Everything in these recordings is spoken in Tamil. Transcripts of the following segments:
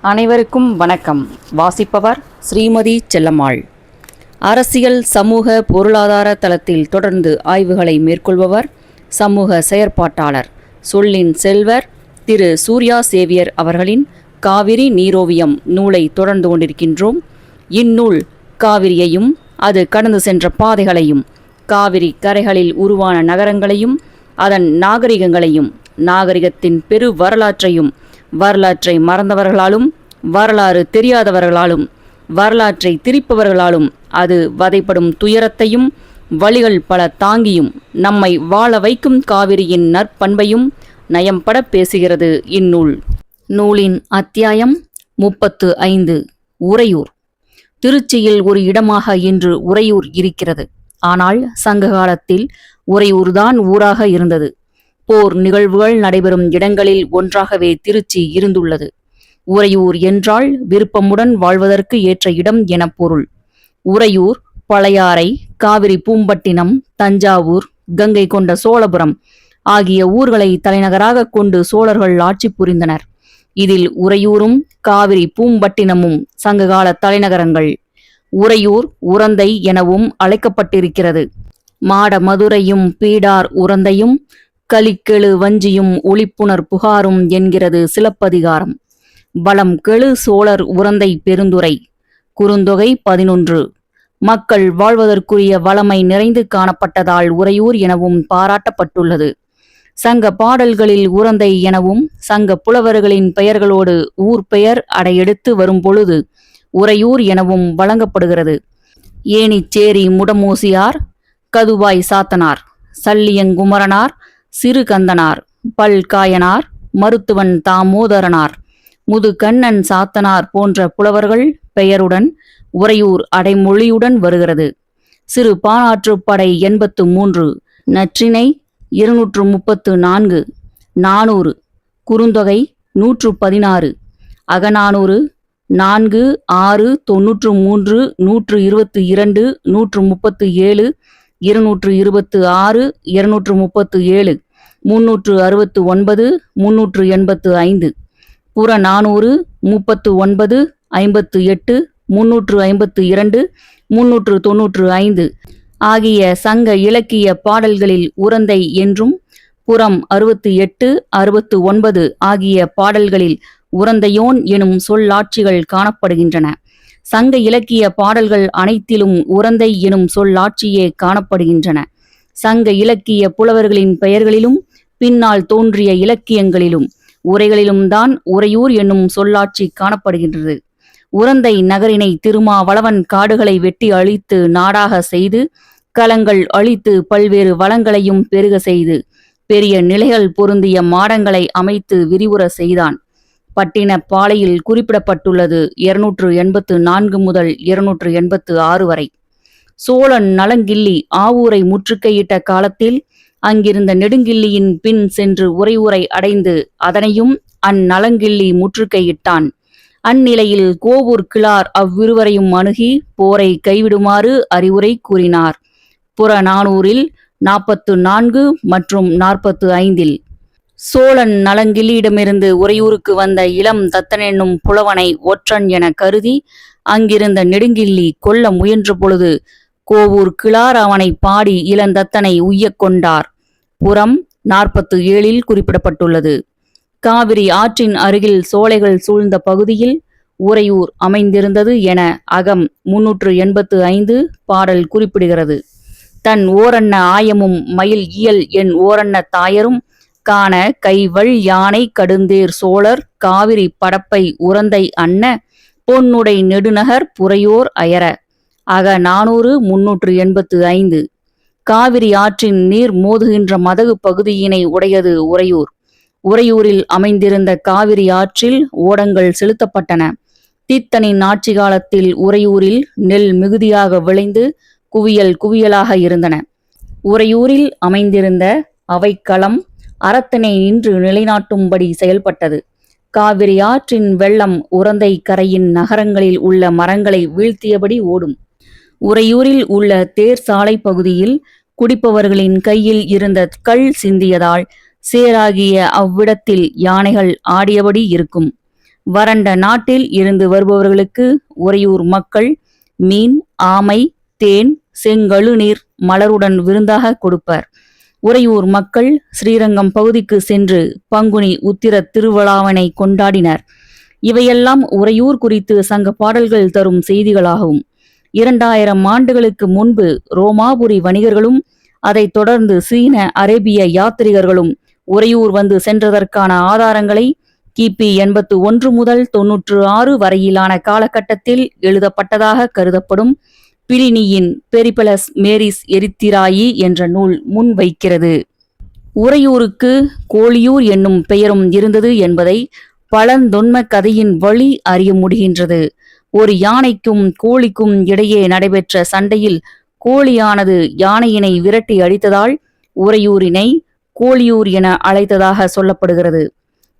அனைவருக்கும் வணக்கம். வாசிப்பவர் ஸ்ரீமதி செல்லம்மாள். அரசியல் சமூக பொருளாதார தளத்தில் தொடர்ந்து ஆய்வுகளை மேற்கொள்பவர் சமூக செயற்பாட்டாளர் சொல்லின் செல்வர் திரு சூர்யா சேவியர் அவர்களின் காவிரி நீரோவியம் நூலை தொடர்ந்து கொண்டிருக்கின்றோம். இந்நூல் காவிரியையும் அது கடந்து சென்ற பாதைகளையும், காவிரி கரைகளில் உருவான நகரங்களையும், அதன் நாகரிகங்களையும், நாகரிகத்தின் பெரு வரலாற்றையும், வரலாற்றை மறந்தவர்களாலும், வரலாறு தெரியாதவர்களாலும், வரலாற்றை திரிப்பவர்களாலும் அது வதைப்படும் துயரத்தையும் வழிகள் பல தாங்கியும் நம்மை வாழ வைக்கும் காவிரியின் நற்பண்பையும் நயம்பட பேசுகிறது இந்நூல். நூலின் அத்தியாயம் 35. உறையூர். திருச்சியில் ஒரு இடமாக இன்று உறையூர் இருக்கிறது. ஆனால் சங்க காலத்தில் உறையூர்தான் ஊராக இருந்தது. போர் நிகழ்வுகள் நடைபெறும் இடங்களில் ஒன்றாகவே திருச்சி இருந்துள்ளது. உறையூர் என்றால் விருப்பமுடன் வாழ்வதற்கு ஏற்ற இடம் என பொருள். உறையூர், பழையாறை, காவிரி பூம்பட்டினம், தஞ்சாவூர், கங்கை கொண்ட சோழபுரம் ஆகிய ஊர்களை தலைநகராக கொண்டு சோழர்கள் ஆட்சி புரிந்தனர். இதில் உறையூரும் காவிரி பூம்பட்டினமும் சங்ககால தலைநகரங்கள். உறையூர் உரந்தை எனவும் அழைக்கப்பட்டிருக்கிறது. மாட மதுரையும் பீடார் உரந்தையும் கலிக்கெழு வஞ்சியும் ஒளிப்புணர் புகாரும் என்கிறது சிலப்பதிகாரம். வளம் கெழு சோழர் உரந்தை பெருந்துறை. குறுந்தொகை 11. மக்கள் வாழ்வதற்குரிய வளமை நிறைந்து காணப்பட்டதால் உறையூர் எனவும் பாராட்டப்பட்டுள்ளது. சங்க பாடல்களில் உரந்தை எனவும் சங்க புலவர்களின் பெயர்களோடு ஊர் பெயர் அடையெடுத்து வரும்பொழுது உறையூர் எனவும் வழங்கப்படுகிறது. ஏனிச்சேரி முடமூசியார், கதுவாய் சாத்தனார், சல்லியங்குமரனார், சிறுகந்தனார், பல்காயனார், மருத்துவன் தாமோதரனார், முதுகண்ணன் சாத்தனார் போன்ற புலவர்கள் பெயருடன் உறையூர் அடைமொழியுடன் வருகிறது. சிறு பாணாற்றுப்படை 83, நற்றிணை 234, 400, குறுந்தொகை 116, அகநானூறு 4, 6, 93, 122, 137, 226, 237, 369, 385, புறநானூறு 39, 58, 352, 395 ஆகிய சங்க இலக்கிய பாடல்களில் உரந்தை என்றும், புறம் 68, 69 ஆகிய பாடல்களில் உரந்தையோன் எனும் சொல்லாட்சிகள் காணப்படுகின்றன. சங்க இலக்கிய பாடல்கள் அனைத்திலும் உரந்தை எனும் சொல்லாட்சியே காணப்படுகின்றன. சங்க இலக்கிய புலவர்களின் பெயர்களிலும் பின்னால் தோன்றிய இலக்கியங்களிலும் உரைகளிலும் தான் உறையூர் என்னும் சொல்லாட்சி காணப்படுகின்றது. உரந்தை நகரினை திருமாவளவன் காடுகளை வெட்டி அழித்து நாடாக செய்து, களங்கள் அழித்து பல்வேறு வளங்களையும் பெருக செய்து, பெரிய நிலைகள் பொருந்திய மாடங்களை அமைத்து விரிவுற செய்தான். பட்டினப்பாலையில் குறிப்பிடப்பட்டுள்ளது 284 முதல் 286 வரை. சோழன் நலங்கிள்ளி ஆவூரை முற்றுகையிட்ட காலத்தில் அங்கிருந்த நெடுங்கிள்ளியின் பின் சென்று உறையூரை அடைந்து அதனையும் அந்நலங்கிள்ளி முற்றுகையிட்டான். அந்நிலையில் கோவூர் கிழார் அவ்விருவரையும் அணுகி போரை கைவிடுமாறு அறிவுரை கூறினார். புறநானூறில் 44 மற்றும் 45. சோழன் நலங்கிள்ளியிடமிருந்து உறையூருக்கு வந்த இளம் தத்தன் என்னும் புலவனை ஒற்றன் என கருதி அங்கிருந்த நெடுங்கிள்ளி கொல்ல முயன்ற பொழுது கோவூர் கிழார் அவனை பாடி இளந்தத்தனை உய்யக் கொண்டார். புறம் 47 குறிப்பிடப்பட்டுள்ளது. காவிரி ஆற்றின் அருகில் சோலைகள் சூழ்ந்த பகுதியில் உறையூர் அமைந்திருந்தது என அகம் 385 பாடல் குறிப்பிடுகிறது. தன் ஓரன்ன ஆயமும் மயில் இயல் என் ஓரன்ன தாயரும் காண கைவள் யானை கடுந்தேர் சோழர் காவிரி படப்பை உரந்தை அன்ன பொன்னுடை நெடுநகர் புறையோர் அயர. அக 400, 385. காவிரி ஆற்றின் நீர் மோதுகின்ற மதகு பகுதியினை உடையது உறையூர். உறையூரில் அமைந்திருந்த காவிரி ஆற்றில் ஓடங்கள் செலுத்தப்பட்டன. தீத்தனின் ஆட்சி காலத்தில் உறையூரில் நெல் மிகுதியாக விளைந்து குவியல் குவியலாக இருந்தன. உறையூரில் அமைந்திருந்த அவைக்களம் அறத்தினை நின்று நிலைநாட்டும்படி செயல்பட்டது. காவிரி ஆற்றின் வெள்ளம் உரந்தை கரையின் நகரங்களில் உள்ள மரங்களை வீழ்த்தியபடி ஓடும். உறையூரில் உள்ள தேர் சாலை பகுதியில் குடிப்பவர்களின் கையில் இருந்த கல் சிந்தியதால் சேராகிய அவ்விடத்தில் யானைகள் ஆடியபடி இருக்கும். வறண்ட நாட்டில் இருந்து வருபவர்களுக்கு உறையூர் மக்கள் மீன், ஆமை, தேன், செங்கழுநீர் மலருடன் விருந்தாக கொடுப்பர். உறையூர் மக்கள் ஸ்ரீரங்கம் பகுதிக்கு சென்று பங்குனி உத்திர திருவிழாவினை கொண்டாடினர். இவையெல்லாம் உறையூர் குறித்து சங்க பாடல்கள் தரும் செய்திகளாகும். 2000 ஆண்டுகளுக்கு முன்பு ரோமாபுரி வணிகர்களும் அதைத் தொடர்ந்து சீன அரேபிய யாத்திரிகர்களும் உறையூர் வந்து சென்றதற்கான ஆதாரங்களை கிபி 81 முதல் 96 வரையிலான காலகட்டத்தில் எழுதப்பட்டதாக கருதப்படும் பிலினியின் பெரிபலஸ் மேரிஸ் எரித்திராயி என்ற நூல் முன்வைக்கிறது. உறையூருக்கு கோழியூர் என்னும் பெயரும் இருந்தது என்பதை பழந்தொன்ம கதையின் வழி அறிய முடிகின்றது. ஒரு யானைக்கும் கோழிக்கும் இடையே நடைபெற்ற சண்டையில் கோழியானது யானையினை விரட்டி அடித்ததால் உறையூரினை கோழியூர் என அழைத்ததாக சொல்லப்படுகிறது.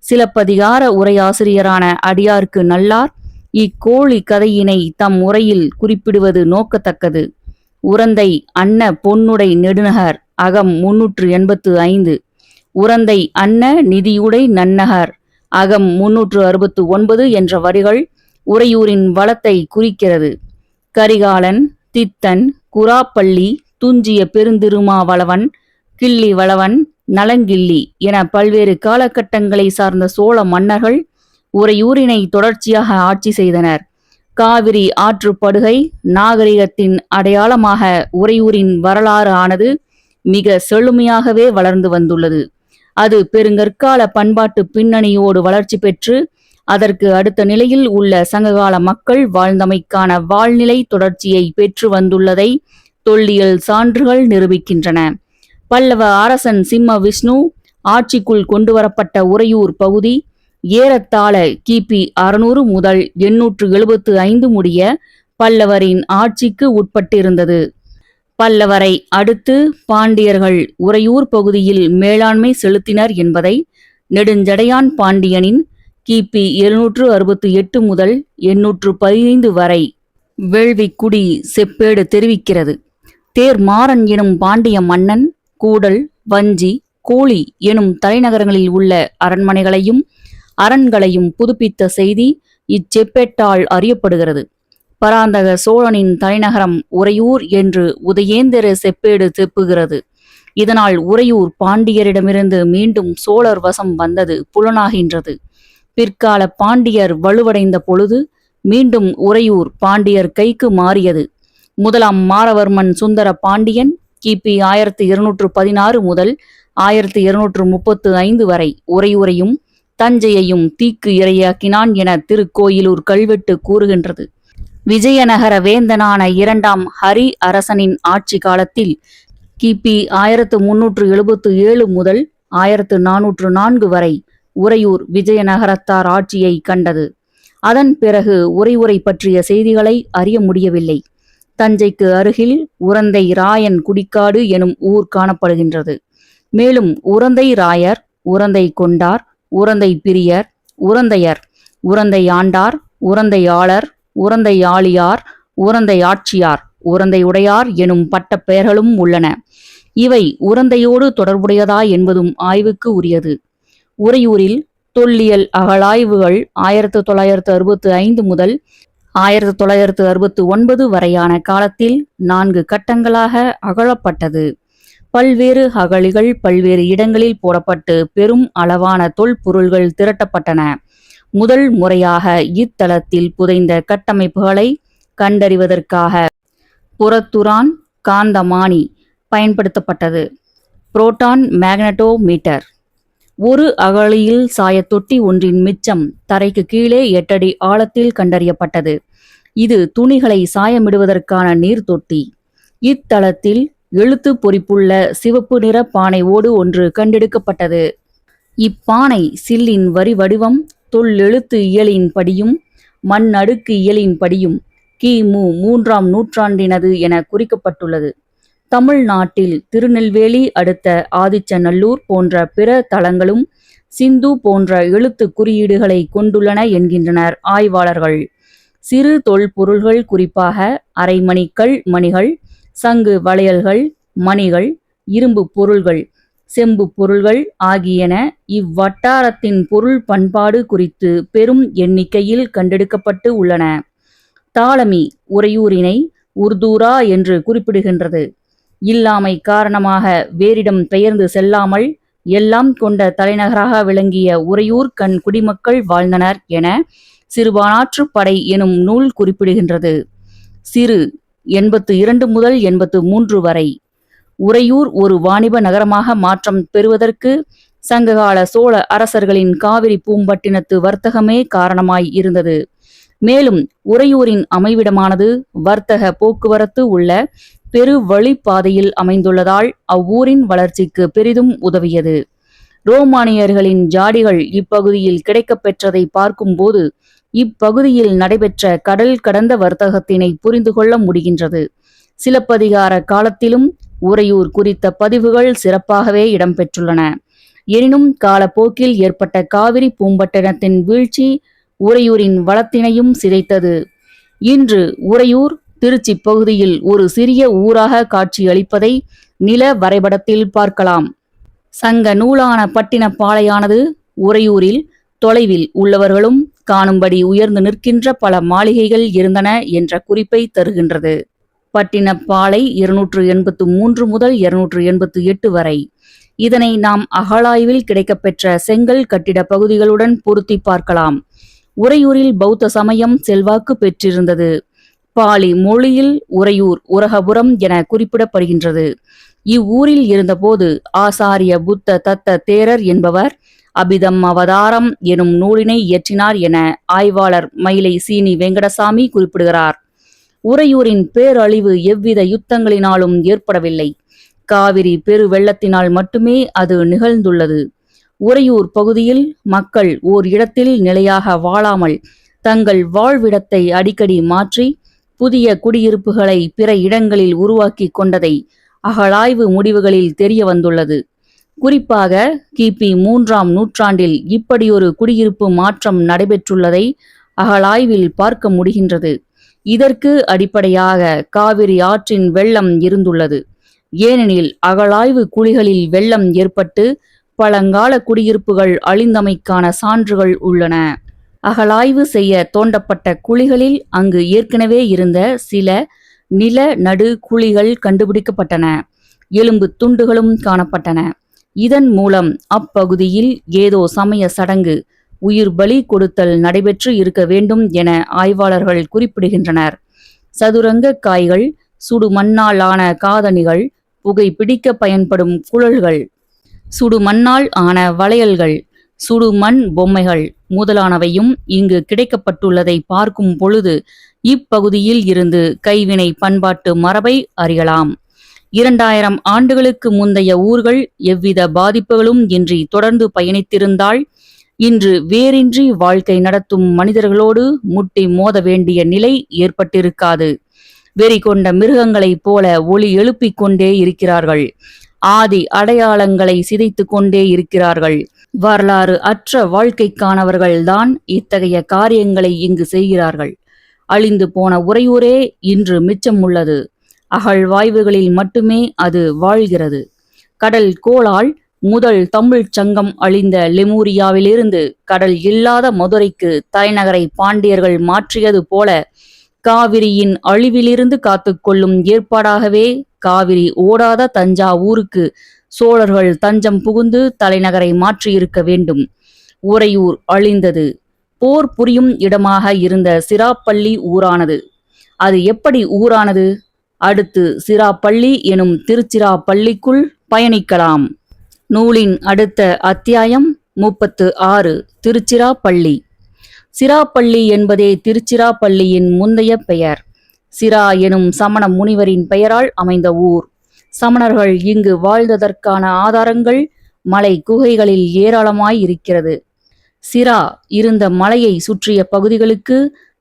சிலப்பதிகார உரையாசிரியரான அடியார்க்கு நல்லார் இக்கோழி கதையினை தம் உரையில் குறிப்பிடுவது நோக்கத்தக்கது. உரந்தை அன்ன பொன்னுடை நெடுநகர் அகம் 385, உரந்தை அன்ன நிதியுடை நன்னகர் அகம் 369 என்ற வரிகள் உறையூரின் வளத்தை குறிக்கிறது. கரிகாலன், தித்தன், குராப்பள்ளி, துஞ்சிய பெருந்திருமாவளவன், கிள்ளி வளவன், நலங்கிள்ளி என பல்வேறு காலகட்டங்களை சார்ந்த சோழ மன்னர்கள் உறையூரினை தொடர்ச்சியாக ஆட்சி செய்தனர். காவிரி ஆற்றுப்படுகை நாகரிகத்தின் அடையாளமாக உறையூரின் வரலாறு ஆனது மிக செழுமையாகவே வளர்ந்து வந்துள்ளது. அது பெருங்கற்கால பண்பாட்டு பின்னணியோடு வளர்ச்சி பெற்று அதற்கு அடுத்த நிலையில் உள்ள சங்ககால மக்கள் வாழ்ந்தமைக்கான வாழ்நிலை தொடர்ச்சியை பெற்று வந்துள்ளதை தொல்லியல் சான்றுகள் நிரூபிக்கின்றன. பல்லவ அரசன் சிம்ம விஷ்ணு ஆட்சிக்குள் கொண்டுவரப்பட்ட உறையூர் பகுதி ஏறத்தாழ கிபி 600 முதல் 875 முடிய பல்லவரின் ஆட்சிக்கு உட்பட்டிருந்தது. பல்லவரை அடுத்து பாண்டியர்கள் உறையூர் பகுதியில் மேலாண்மை செலுத்தினர் என்பதை நெடுஞ்சடையான் பாண்டியனின் கிபி 768 முதல் 815 வரை வேள்விக்குடி செப்பேடு தெரிவிக்கிறது. தேர்மாறன் எனும் பாண்டிய மன்னன் கூடல், வஞ்சி, கோழி எனும் தலைநகரங்களில் உள்ள அரண்மனைகளையும் அரண்களையும் புதுப்பித்த செய்தி இச்செப்பேட்டால் அறியப்படுகிறது. பராந்தக சோழனின் தலைநகரம் உறையூர் என்று உதயேந்திர செப்பேடு செப்புகிறது. இதனால் உறையூர் பாண்டியரிடமிருந்து மீண்டும் சோழர் வசம் வந்தது புலனாகின்றது. பிற்கால பாண்டியர் வலுவடைந்த பொழுது மீண்டும் உறையூர் பாண்டியர் கைக்கு மாறியது. முதலாம் மாறவர்மன் சுந்தர பாண்டியன் கிபி 1216 முதல் 1235 வரை உறையூரையும் தஞ்சையையும் தீக்கு இரையாக்கினான் என திருக்கோயிலூர் கல்வெட்டு கூறுகின்றது. விஜயநகர வேந்தனான 2ஆம் ஹரி அரசனின் ஆட்சி காலத்தில் கிபி 1377 முதல் 1404 வரை உறையூர் விஜயநகரத்தார் ஆட்சியை கண்டது. அதன் பிறகு உறையூரை பற்றிய செய்திகளை அறிய முடியவில்லை. தஞ்சைக்கு அருகில் உரந்தை ராயன் குடிக்காடு எனும் ஊர் காணப்படுகின்றது. மேலும் உரந்தை ராயர், உரந்தை கொண்டார், உரந்தை பிரியர், உரந்தையர், உரந்தை ஆண்டார், உரந்தை ஆளர், உரந்தை ஆளியார், உரந்தை ஆட்சியார், உரந்தை உடையார் எனும் பட்ட பெயர்களும் உள்ளன. இவை உரந்தையோடு தொடர்புடையதா என்பதும் ஆய்வுக்கு உரியது. உறையூரில் தொல்லியல் அகழாய்வுகள் 1965 முதல் 1969 வரையான காலத்தில் 4 கட்டங்களாக அகழப்பட்டது. பல்வேறு அகழிகள் பல்வேறு இடங்களில் போடப்பட்டு பெரும் அளவான தொல்பொருள்கள் திரட்டப்பட்டன. முதல் முறையாக இத்தலத்தில் புதைந்த கட்டமைப்புகளை கண்டறிவதற்காக புறத்துரான் காந்தமானி பயன்படுத்தப்பட்டது. புரோட்டான் மேக்னட்டோமீட்டர், ஒரு அகழியில் சாயத்தொட்டி ஒன்றின் மிச்சம் தரைக்கு கீழே 8 அடி ஆழத்தில் கண்டறியப்பட்டது. இது துணிகளை சாயமிடுவதற்கான நீர் தொட்டி. இத்தலத்தில் எழுத்து பொறிப்புள்ள சிவப்பு நிற பானை ஓடு ஒன்று கண்டெடுக்கப்பட்டது. இப்பானை சில்லின் வரி வடிவம் தொல்லெழுத்து இயலின் படியும் மண் அடுக்கு இயலின் படியும் கிமு 3ஆம் நூற்றாண்டினது என குறிக்கப்பட்டுள்ளது. தமிழ்நாட்டில் திருநெல்வேலி அடுத்த ஆதிச்சநல்லூர் போன்ற பிற தலங்களும் சிந்து போன்ற எழுத்து குறியீடுகளை கொண்டுள்ளன என்கின்றனர் ஆய்வாளர்கள். சிறு தொல்பொருள்கள் குறிப்பாக அரைமணிக்கல் மணிகள், சங்கு வளையல்கள், மணிகள், இரும்பு பொருள்கள், செம்பு பொருள்கள் ஆகியன இவ்வட்டாரத்தின் பொருள் பண்பாடு குறித்து பெரும் எண்ணிக்கையில் கண்டெடுக்கப்பட்டு உள்ளன. தாலமி உறையூரினை உர்தூரா என்று குறிப்பிடுகின்றது. இல்லாமை காரணமாக வேறிடம் பெயர்ந்து செல்லாமல் எல்லாம் கொண்ட தலைநகராக விளங்கிய உறையூர் கண் குடிமக்கள் வாழ்ந்தனர் என சிறுபானாற்றுப் படை எனும் நூல் குறிப்பிடுகின்றது. சிறு 82 முதல் 83 வரை. உறையூர் ஒரு வாணிப நகரமாக மாற்றம் பெறுவதற்கு சங்ககால சோழ அரசர்களின் காவிரி பூம்பட்டினத்து வர்த்தகமே காரணமாய் இருந்தது. மேலும் உறையூரின் அமைவிடமானது வர்த்தக போக்குவரத்து உள்ள பெரு வழிப்பாதையில் அமைந்துள்ளதால் அவ்வூரின் வளர்ச்சிக்கு பெரிதும் உதவியது. ரோமானியர்களின் ஜாடிகள் இப்பகுதியில் கிடைக்கப் பெற்றதை பார்க்கும்போது இப்பகுதியில் நடைபெற்ற கடல் கடந்த வர்த்தகத்தினை புரிந்து கொள்ள முடிகின்றது. சிலப்பதிகார காலத்திலும் உறையூர் குறித்த பதிவுகள் சிறப்பாகவே இடம்பெற்றுள்ளன. எனினும் காலப்போக்கில் ஏற்பட்ட காவிரி பூம்பட்டினத்தின் வீழ்ச்சி உறையூரின் வளத்தினையும் சிதைத்தது. இன்று உறையூர் திருச்சி பகுதியில் ஒரு சிறிய ஊராக காட்சியளிப்பதை நில வரைபடத்தில் பார்க்கலாம். சங்க நூலான பட்டினப்பாளையானது உறையூரில் தொலைவில் உள்ளவர்களும் காணும்படி உயர்ந்து நிற்கின்ற பல மாளிகைகள் இருந்தன என்ற குறிப்பை தருகின்றது. பட்டினப்பாளை 283 முதல் 288 வரை. இதனை நாம் அகழாய்வில் கிடைக்கப்பெற்ற செங்கல் கட்டிட பகுதிகளுடன் பொருத்தி பார்க்கலாம். உறையூரில் பௌத்த சமயம் செல்வாக்கு பெற்றிருந்தது. பாலி மொழியில் உறையூர் உரகபுரம் என குறிப்பிடப்படுகின்றது. இவ்வூரில் இருந்தபோது ஆசாரிய புத்த தத்த தேரர் என்பவர் அபிதம் அவதாரம் எனும் நூலினை இயற்றினார் என ஆய்வாளர் மயிலை சீனி வெங்கடசாமி குறிப்பிடுகிறார். உறையூரின் பேரழிவு எவ்வித யுத்தங்களினாலும் ஏற்படவில்லை. காவிரி பெரு வெள்ளத்தினால் மட்டுமே அது நிகழ்ந்துள்ளது. உறையூர் பகுதியில் மக்கள் ஓர் இடத்தில் நிலையாக வாழாமல் தங்கள் வாழ்விடத்தை அடிக்கடி மாற்றி புதிய குடியிருப்புகளை பிற இடங்களில் உருவாக்கி கொண்டதை அகழாய்வு முடிவுகளில் தெரிய வந்துள்ளது. குறிப்பாக கிபி 3ஆம் நூற்றாண்டில் இப்படியொரு குடியிருப்பு மாற்றம் நடைபெற்றுள்ளதை அகழாய்வில் பார்க்க முடிகின்றது. இதற்கு அடிப்படையாக காவிரி ஆற்றின் வெள்ளம் இருந்துள்ளது. ஏனெனில் அகழாய்வு குழிகளில் வெள்ளம் ஏற்பட்டு பழங்கால குடியிருப்புகள் அழிந்தமைக்கான சான்றுகள் உள்ளன. அகழாய்வு செய்ய தோண்டப்பட்ட குழிகளில் அங்கு ஏற்கனவே இருந்த சில நில நடு குழிகள் கண்டுபிடிக்கப்பட்டன. எலும்பு துண்டுகளும் காணப்பட்டன. இதன் மூலம் அப்பகுதியில் ஏதோ சமய சடங்கு, உயிர் பலி கொடுத்தல் நடைபெற்று இருக்க வேண்டும் என ஆய்வாளர்கள் குறிப்பிடுகின்றனர். சதுரங்க காய்கள், சுடுமண்ணால் ஆன காதணிகள், புகை பிடிக்க பயன்படும் குழல்கள், சுடுமண்ணால் ஆன வளையல்கள், சுடுமண் பொம்மைகள் முதலானவையும் இங்கு கிடைக்கப்பட்டுள்ளதை பார்க்கும் பொழுது இப்பகுதியில் இருந்து கைவினை பண்பாட்டு மரபை அறியலாம். 2000 ஆண்டுகளுக்கு முந்தைய ஊர்கள் எவ்வித பாதிப்புகளும் இன்றி தொடர்ந்து பயணித்திருந்தால் இன்று வேரின்றி வாழ்க்கை நடத்தும் மனிதர்களோடு முட்டி மோத வேண்டிய நிலை ஏற்பட்டிருக்காது. வெறி கொண்ட மிருகங்களைப் போல ஒலி எழுப்பிக் கொண்டே இருக்கிறார்கள். ஆதி அடையாளங்களை சிதைத்து கொண்டே இருக்கிறார்கள். வரலாறு அற்ற வாழ்க்கைக்கானவர்கள்தான் இத்தகைய காரியங்களை இங்கு செய்கிறார்கள். அழிந்து போன உறையூரே இன்று மிச்சம் உள்ளது. அகழ்வாய்வுகளில் மட்டுமே அது வாழ்கிறது. கடல் கோளால் முதல் தமிழ்ச் சங்கம் அழிந்த லெமூரியாவிலிருந்து கடல் இல்லாத மதுரைக்கு தலைநகரை பாண்டியர்கள் மாற்றியது போல காவிரியின் அழிவிலிருந்து காத்துக்கொள்ளும் ஏற்பாடாகவே காவிரி ஓடாத தஞ்சாவூருக்கு சோழர்கள் தஞ்சம் புகுந்து தலைநகரை மாற்றியிருக்க வேண்டும். உறையூர் அழிந்தது. போர் புரியும் இடமாக இருந்த சிராப்பள்ளி ஊரானது. அது எப்படி ஊரானது? அடுத்து சிராப்பள்ளி எனும் திருச்சிராப்பள்ளிக்குள் பயணிக்கலாம். நூலின் அடுத்த அத்தியாயம் 36 திருச்சிராப்பள்ளி. சிராப்பள்ளி என்பதே திருச்சிராப்பள்ளியின் முந்தைய பெயர். சிரா எனும் சமண முனிவரின் பெயரால் அமைந்த ஊர். சமணர்கள் இங்கு வாழ்ந்ததற்கான ஆதாரங்கள் மலை குகைகளில் ஏராளமாய் இருக்கிறது. சிரா இருந்த மலையை சுற்றிய பகுதிகளுக்கு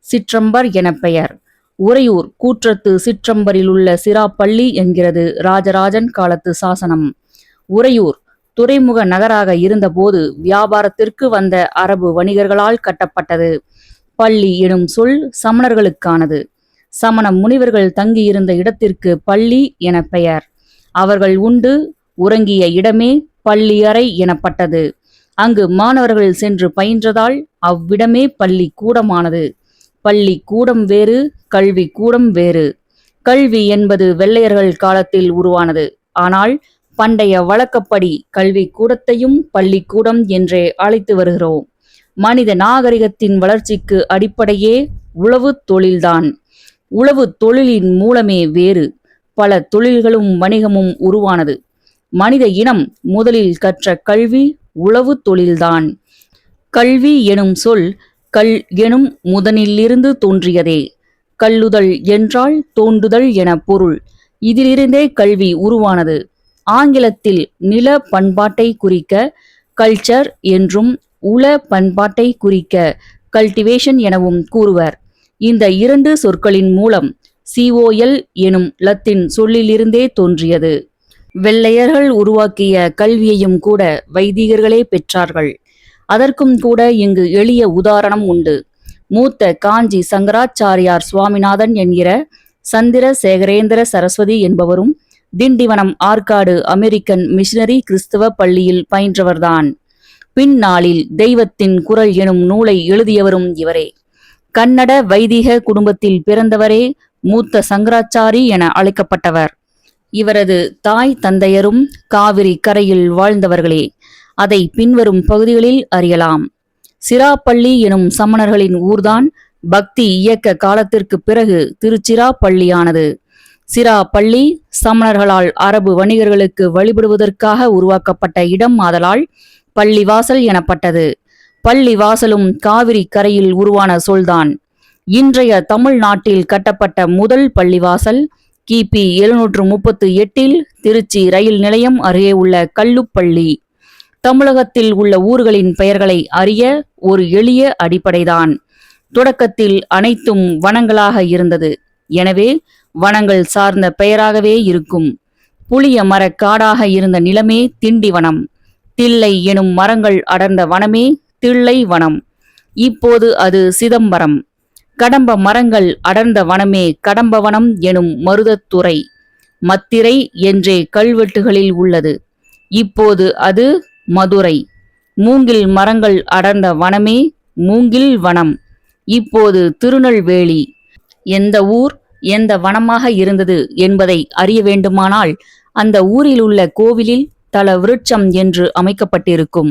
சிற்றம்பர் என பெயர். உறையூர் கூற்றத்து சிற்றம்பரில் உள்ள சிராப்பள்ளி என்கிறது ராஜராஜன் காலத்து சாசனம். உறையூர் துறைமுக நகராக இருந்தபோது வியாபாரத்திற்கு வந்த அரபு வணிகர்களால் கட்டப்பட்டது. பள்ளி எனும் சொல் சமணர்களுக்கானது. சமண முனிவர்கள் தங்கியிருந்த இடத்திற்கு பள்ளி என பெயர். அவர்கள் உண்டு உறங்கிய இடமே பள்ளியறை எனப்பட்டது. அங்கு மாணவர்கள் சென்று பயின்றதால் அவ்விடமே பள்ளி கூடமானது. பள்ளி கூடம் வேறு, கல்வி கூடம் வேறு. கல்வி என்பது வெள்ளையர்கள் காலத்தில் உருவானது. ஆனால் பண்டைய வழக்கப்படி கல்வி கூடத்தையும் பள்ளிக்கூடம் என்றே அழைத்து வருகிறோம். மனித நாகரிகத்தின் வளர்ச்சிக்கு அடிப்படையே உழவு தொழில்தான். உழவு தொழிலின் மூலமே வேறு பல தொழில்களும் வணிகமும் உருவானது. மனித இனம் முதலில் கற்ற கல்வி உழவு தொழில்தான். கல்வி எனும் சொல் கல் எனும் முதனிலிருந்து தோன்றியதே. கல்லுதல் என்றால் தோண்டுதல் என பொருள். இதிலிருந்தே கல்வி உருவானது. ஆங்கிலத்தில் நில பண்பாட்டை குறிக்க கல்ச்சர் என்றும் உள பண்பாட்டை குறிக்க கல்டிவேஷன் எனவும் கூறுவர். இந்த இரண்டு சொற்களின் மூலம் COL எனும் லத்தீன் சொல்லிலிருந்தே தோன்றியது. வெள்ளையர்கள் உருவாக்கிய கல்வியையும் கூட வைதிகர்களே பெற்றார்கள். அதற்கும் கூட இங்கு எளிய உதாரணம் உண்டு. மூத்த காஞ்சி சங்கராச்சாரியார் சுவாமிநாதன் என்கிற சந்திரசேகரேந்திர சரஸ்வதி என்பவரும் திண்டிவனம் ஆற்காடு அமெரிக்கன் மிஷனரி கிறிஸ்தவ பள்ளியில் பயின்றவர்தான். பின்னாளில் தெய்வத்தின் குரல் எனும் நூலை எழுதியவரும் இவரே. கன்னட வைதிக குடும்பத்தில் பிறந்தவரே மூத்த சங்கராச்சாரி என அழைக்கப்பட்டவர். இவரது தாய் தந்தையரும் காவிரி கரையில் வாழ்ந்தவர்களே. அதை பின்வரும் பகுதிகளில் அறியலாம். சிராப்பள்ளி எனும் சமணர்களின் ஊர்தான் பக்தி இயக்க காலத்திற்கு பிறகு திருச்சிராப்பள்ளியானது. சிராப்பள்ளி சமணர்களால் அரபு வணிகர்களுக்கு வழிபடுவதற்காக உருவாக்கப்பட்ட இடம் ஆதலால் பள்ளிவாசல் எனப்பட்டது. பள்ளிவாசலும் காவிரி கரையில் உருவான சொல்தான். இன்றைய தமிழ்நாட்டில் கட்டப்பட்ட முதல் பள்ளிவாசல் கிபி 738 திருச்சி ரயில் நிலையம் அருகே உள்ள கல்லுப்பள்ளி. தமிழகத்தில் உள்ள ஊர்களின் பெயர்களை அறிய ஒரு எளிய அடிப்படைதான். தொடக்கத்தில் அனைத்தும் வனங்களாக இருந்தது. எனவே வனங்கள் சார்ந்த பெயராகவே இருக்கும். புளிய மரக்காடாக இருந்த நிலமே திண்டிவனம். தில்லை எனும் மரங்கள் அடர்ந்த வனமே தில்லை வனம். இப்போது அது சிதம்பரம். கடம்ப மரங்கள் அடர்ந்த வனமே கடம்பவனம் எனும் மருதத்துறை. மத்திரை என்றே கல்வெட்டுகளில் உள்ளது. இப்போது அது மதுரை. மூங்கில் மரங்கள் அடர்ந்த வனமே மூங்கில் வனம். இப்போது திருநெல்வேலி. எந்த ஊர் எந்த வனமாக இருந்தது என்பதை அறிய வேண்டுமானால் அந்த ஊரில் உள்ள கோவிலில் தல விருட்சம் என்று அமைக்கப்பட்டிருக்கும்.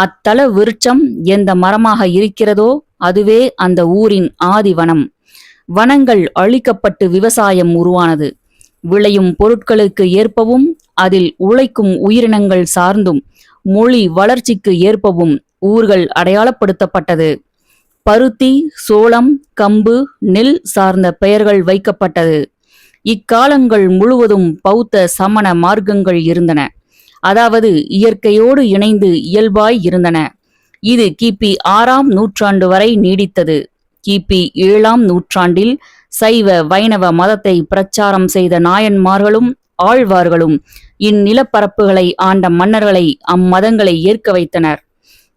அத்தல விருட்சம் எந்த மரமாக இருக்கிறதோ அதுவே அந்த ஊரின் ஆதிவனம். வனங்கள் அழிக்கப்பட்டு விவசாயம் உருவானது. விளையும் பொருட்களுக்கு ஏற்பவும் அதில் உழைக்கும் உயிரினங்கள் சார்ந்தும் மொழி வளர்ச்சிக்கு ஏற்பவும் ஊர்கள் அடையாளப்படுத்தப்பட்டது. பருத்தி, சோளம், கம்பு, நெல் சார்ந்த பெயர்கள் வைக்கப்பட்டது. இக்காலங்கள் முழுவதும் பௌத்த சமண மார்க்கங்கள் இருந்தன. அதாவது இயற்கையோடு இணைந்து இயல்பாய் இருந்தன. இது கிபி 6ஆம் நூற்றாண்டு வரை நீடித்தது. கிபி 7ஆம் நூற்றாண்டில் சைவ வைணவ மதத்தை பிரச்சாரம் செய்த நாயன்மார்களும் ஆழ்வார்களும் இந்நிலப்பரப்புகளை ஆண்ட மன்னர்களை அம்மதங்களை ஏற்க வைத்தனர்.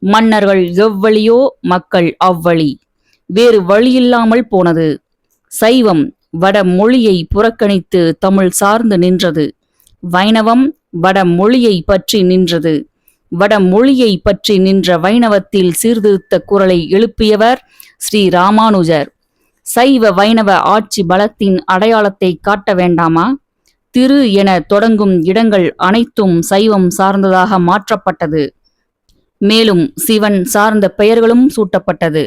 மன்னர்கள் எவ்வழியோ மக்கள் அவ்வழி. வேறு வழியில்லாமல் போனது. சைவம் வட மொழியை புறக்கணித்து தமிழ் சார்ந்து நின்றது. வைணவம் வட மொழியை பற்றி நின்றது. வட மொழியை பற்றி நின்ற வைணவத்தில் சீர்திருத்த குரலை எழுப்பியவர் ஸ்ரீ ராமானுஜர். சைவ வைணவ ஆட்சி பலத்தின் அடையாளத்தை காட்ட வேண்டாமா? திரு என தொடங்கும் இடங்கள் அனைத்தும் சைவம் சார்ந்ததாக மாற்றப்பட்டது. மேலும் சிவன் சார்ந்த பெயர்களும் சூட்டப்பட்டது.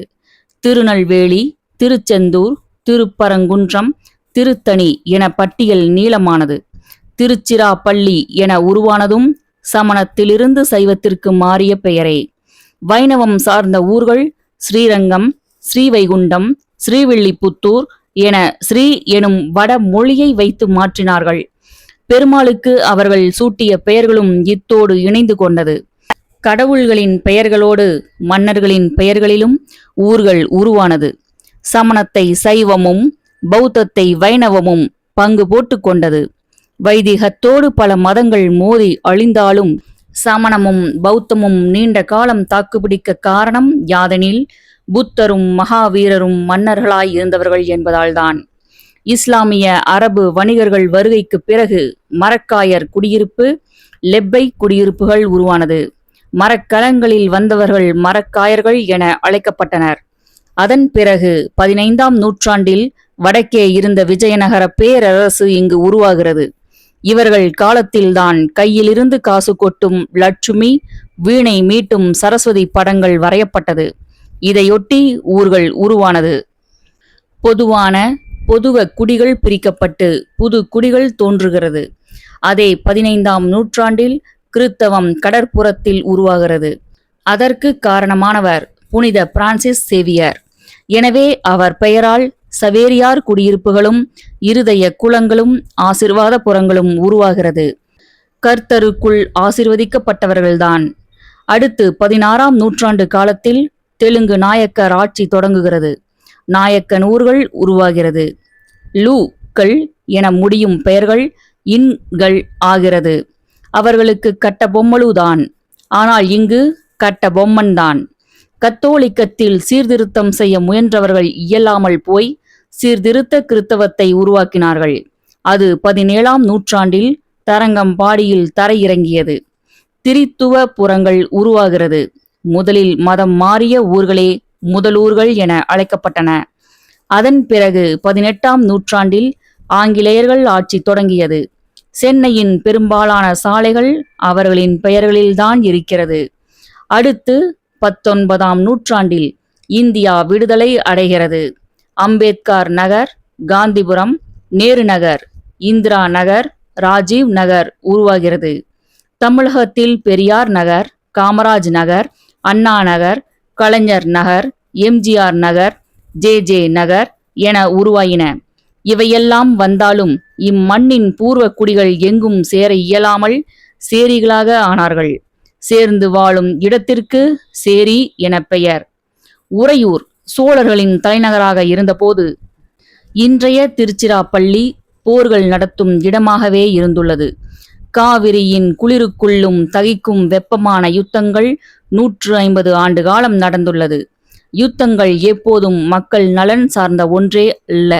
திருநெல்வேலி, திருச்செந்தூர், திருப்பரங்குன்றம், திருத்தணி என பட்டியல் நீளமானது. திருச்சிராப்பள்ளி என உருவானதும் சமணத்திலிருந்து சைவத்திற்கு மாறிய பெயரே. வைணவம் சார்ந்த ஊர்கள் ஸ்ரீரங்கம், ஸ்ரீவைகுண்டம், ஸ்ரீவில்லிபுத்தூர் என ஸ்ரீ எனும் வட மொழியை வைத்து மாற்றினார்கள். பெருமாளுக்கு அவர்கள் சூட்டிய பெயர்களும் இத்தோடு இணைந்து கொண்டது. கடவுள்களின் பெயர்களோடு மன்னர்களின் பெயர்களிலும் ஊர்கள் உருவானது. சமணத்தை சைவமும் பௌத்தத்தை வைணவமும் பங்கு போட்டு கொண்டது. வைதிகத்தோடு பல மதங்கள் மோதி அழிந்தாலும் சமணமும் பௌத்தமும் நீண்ட காலம் தாக்குப்பிடிக்க காரணம் யாதெனில் புத்தரும் மகாவீரரும் மன்னர்களாய் இருந்தவர்கள் என்பதால்தான். இஸ்லாமிய அரபு வணிகர்கள் வருகைக்கு பிறகு மரக்காயர் குடியிருப்பு லெப்பை குடியிருப்புகள் உருவானது. மரக்கலங்களில் வந்தவர்கள் மரக்காயர்கள் என அழைக்கப்பட்டனர். அதன் பிறகு 15ஆம் நூற்றாண்டில் வடக்கே இருந்த விஜயநகர பேரரசு இங்கு உருவாகிறது. இவர்கள் காலத்தில்தான் கையிலிருந்து காசு கொட்டும் லட்சுமி, வீணை மீட்டும் சரஸ்வதி படங்கள் வரையப்பட்டது. இதையொட்டி ஊர்கள் உருவானது. பொதுவ குடிகள் பிரிக்கப்பட்டு புது குடிகள் தோன்றுகிறது. அதே 15ஆம் நூற்றாண்டில் கிறித்தவம் கடற்புறத்தில் உருவாகிறது. அதற்கு காரணமானவர் புனித பிரான்சிஸ் சேவியர். எனவே அவர் பெயரால் சவேரியார் குடியிருப்புகளும் இருதய குளங்களும் ஆசிர்வாத புறங்களும் உருவாகிறது. கர்த்தருக்குள் ஆசிர்வதிக்கப்பட்டவர்கள்தான். அடுத்து 16ஆம் நூற்றாண்டு காலத்தில் தெலுங்கு நாயக்கர் ஆட்சி தொடங்குகிறது. நாயக்கன் ஊர்கள் உருவாகிறது. லூ-க்கள் என முடியும் பெயர்கள் இன்கள் ஆகிறது. அவர்களுக்கு கட்ட பொம்மலுதான். ஆனால் இங்கு கட்ட பொம்மன் தான். கத்தோலிக்கத்தில் சீர்திருத்தம் செய்ய முயன்றவர்கள் இயலாமல் போய் சீர்திருத்த கிறித்தவத்தை உருவாக்கினார்கள். அது 17ஆம் நூற்றாண்டில் தரங்கம்பாடியில் தரையிறங்கியது. திரித்துவ புறங்கள் உருவாகிறது. முதலில் மதம் மாறிய ஊர்களே முதலூர்கள் என அழைக்கப்பட்டன. அதன் பிறகு 18ஆம் நூற்றாண்டில் ஆங்கிலேயர்கள் ஆட்சி தொடங்கியது. சென்னையின் பெரும்பாலான சாலைகள் அவர்களின் பெயர்களில்தான் இருக்கிறது. அடுத்து 19ஆம் நூற்றாண்டில் இந்தியா விடுதலை அடைகிறது. அம்பேத்கர் நகர், காந்திபுரம், நேரு நகர், இந்திரா நகர், ராஜீவ் நகர் உருவாகிறது. தமிழகத்தில் பெரியார் நகர், காமராஜ் நகர், அண்ணா நகர், கலைஞர் நகர், எம்ஜிஆர் நகர், ஜே நகர் என உருவாயின. இவையெல்லாம் வந்தாலும் இம்மண்ணின் பூர்வ குடிகள் எங்கும் சேர இயலாமல் சேரிகளாக ஆனார்கள். சேர்ந்து வாழும் இடத்திற்கு சேரி என பெயர். உறையூர் சோழர்களின் தலைநகராக இருந்தபோது இன்றைய திருச்சிராப்பள்ளி போர்கள் நடத்தும் இடமாகவே இருந்துள்ளது. காவிரியின் குளிருக்குள்ளும் தகிக்கும் வெப்பமான யுத்தங்கள் 150 ஆண்டு காலம் நடந்துள்ளது. யுத்தங்கள் எப்போதும் மக்கள் நலன் சார்ந்த ஒன்றே அல்ல.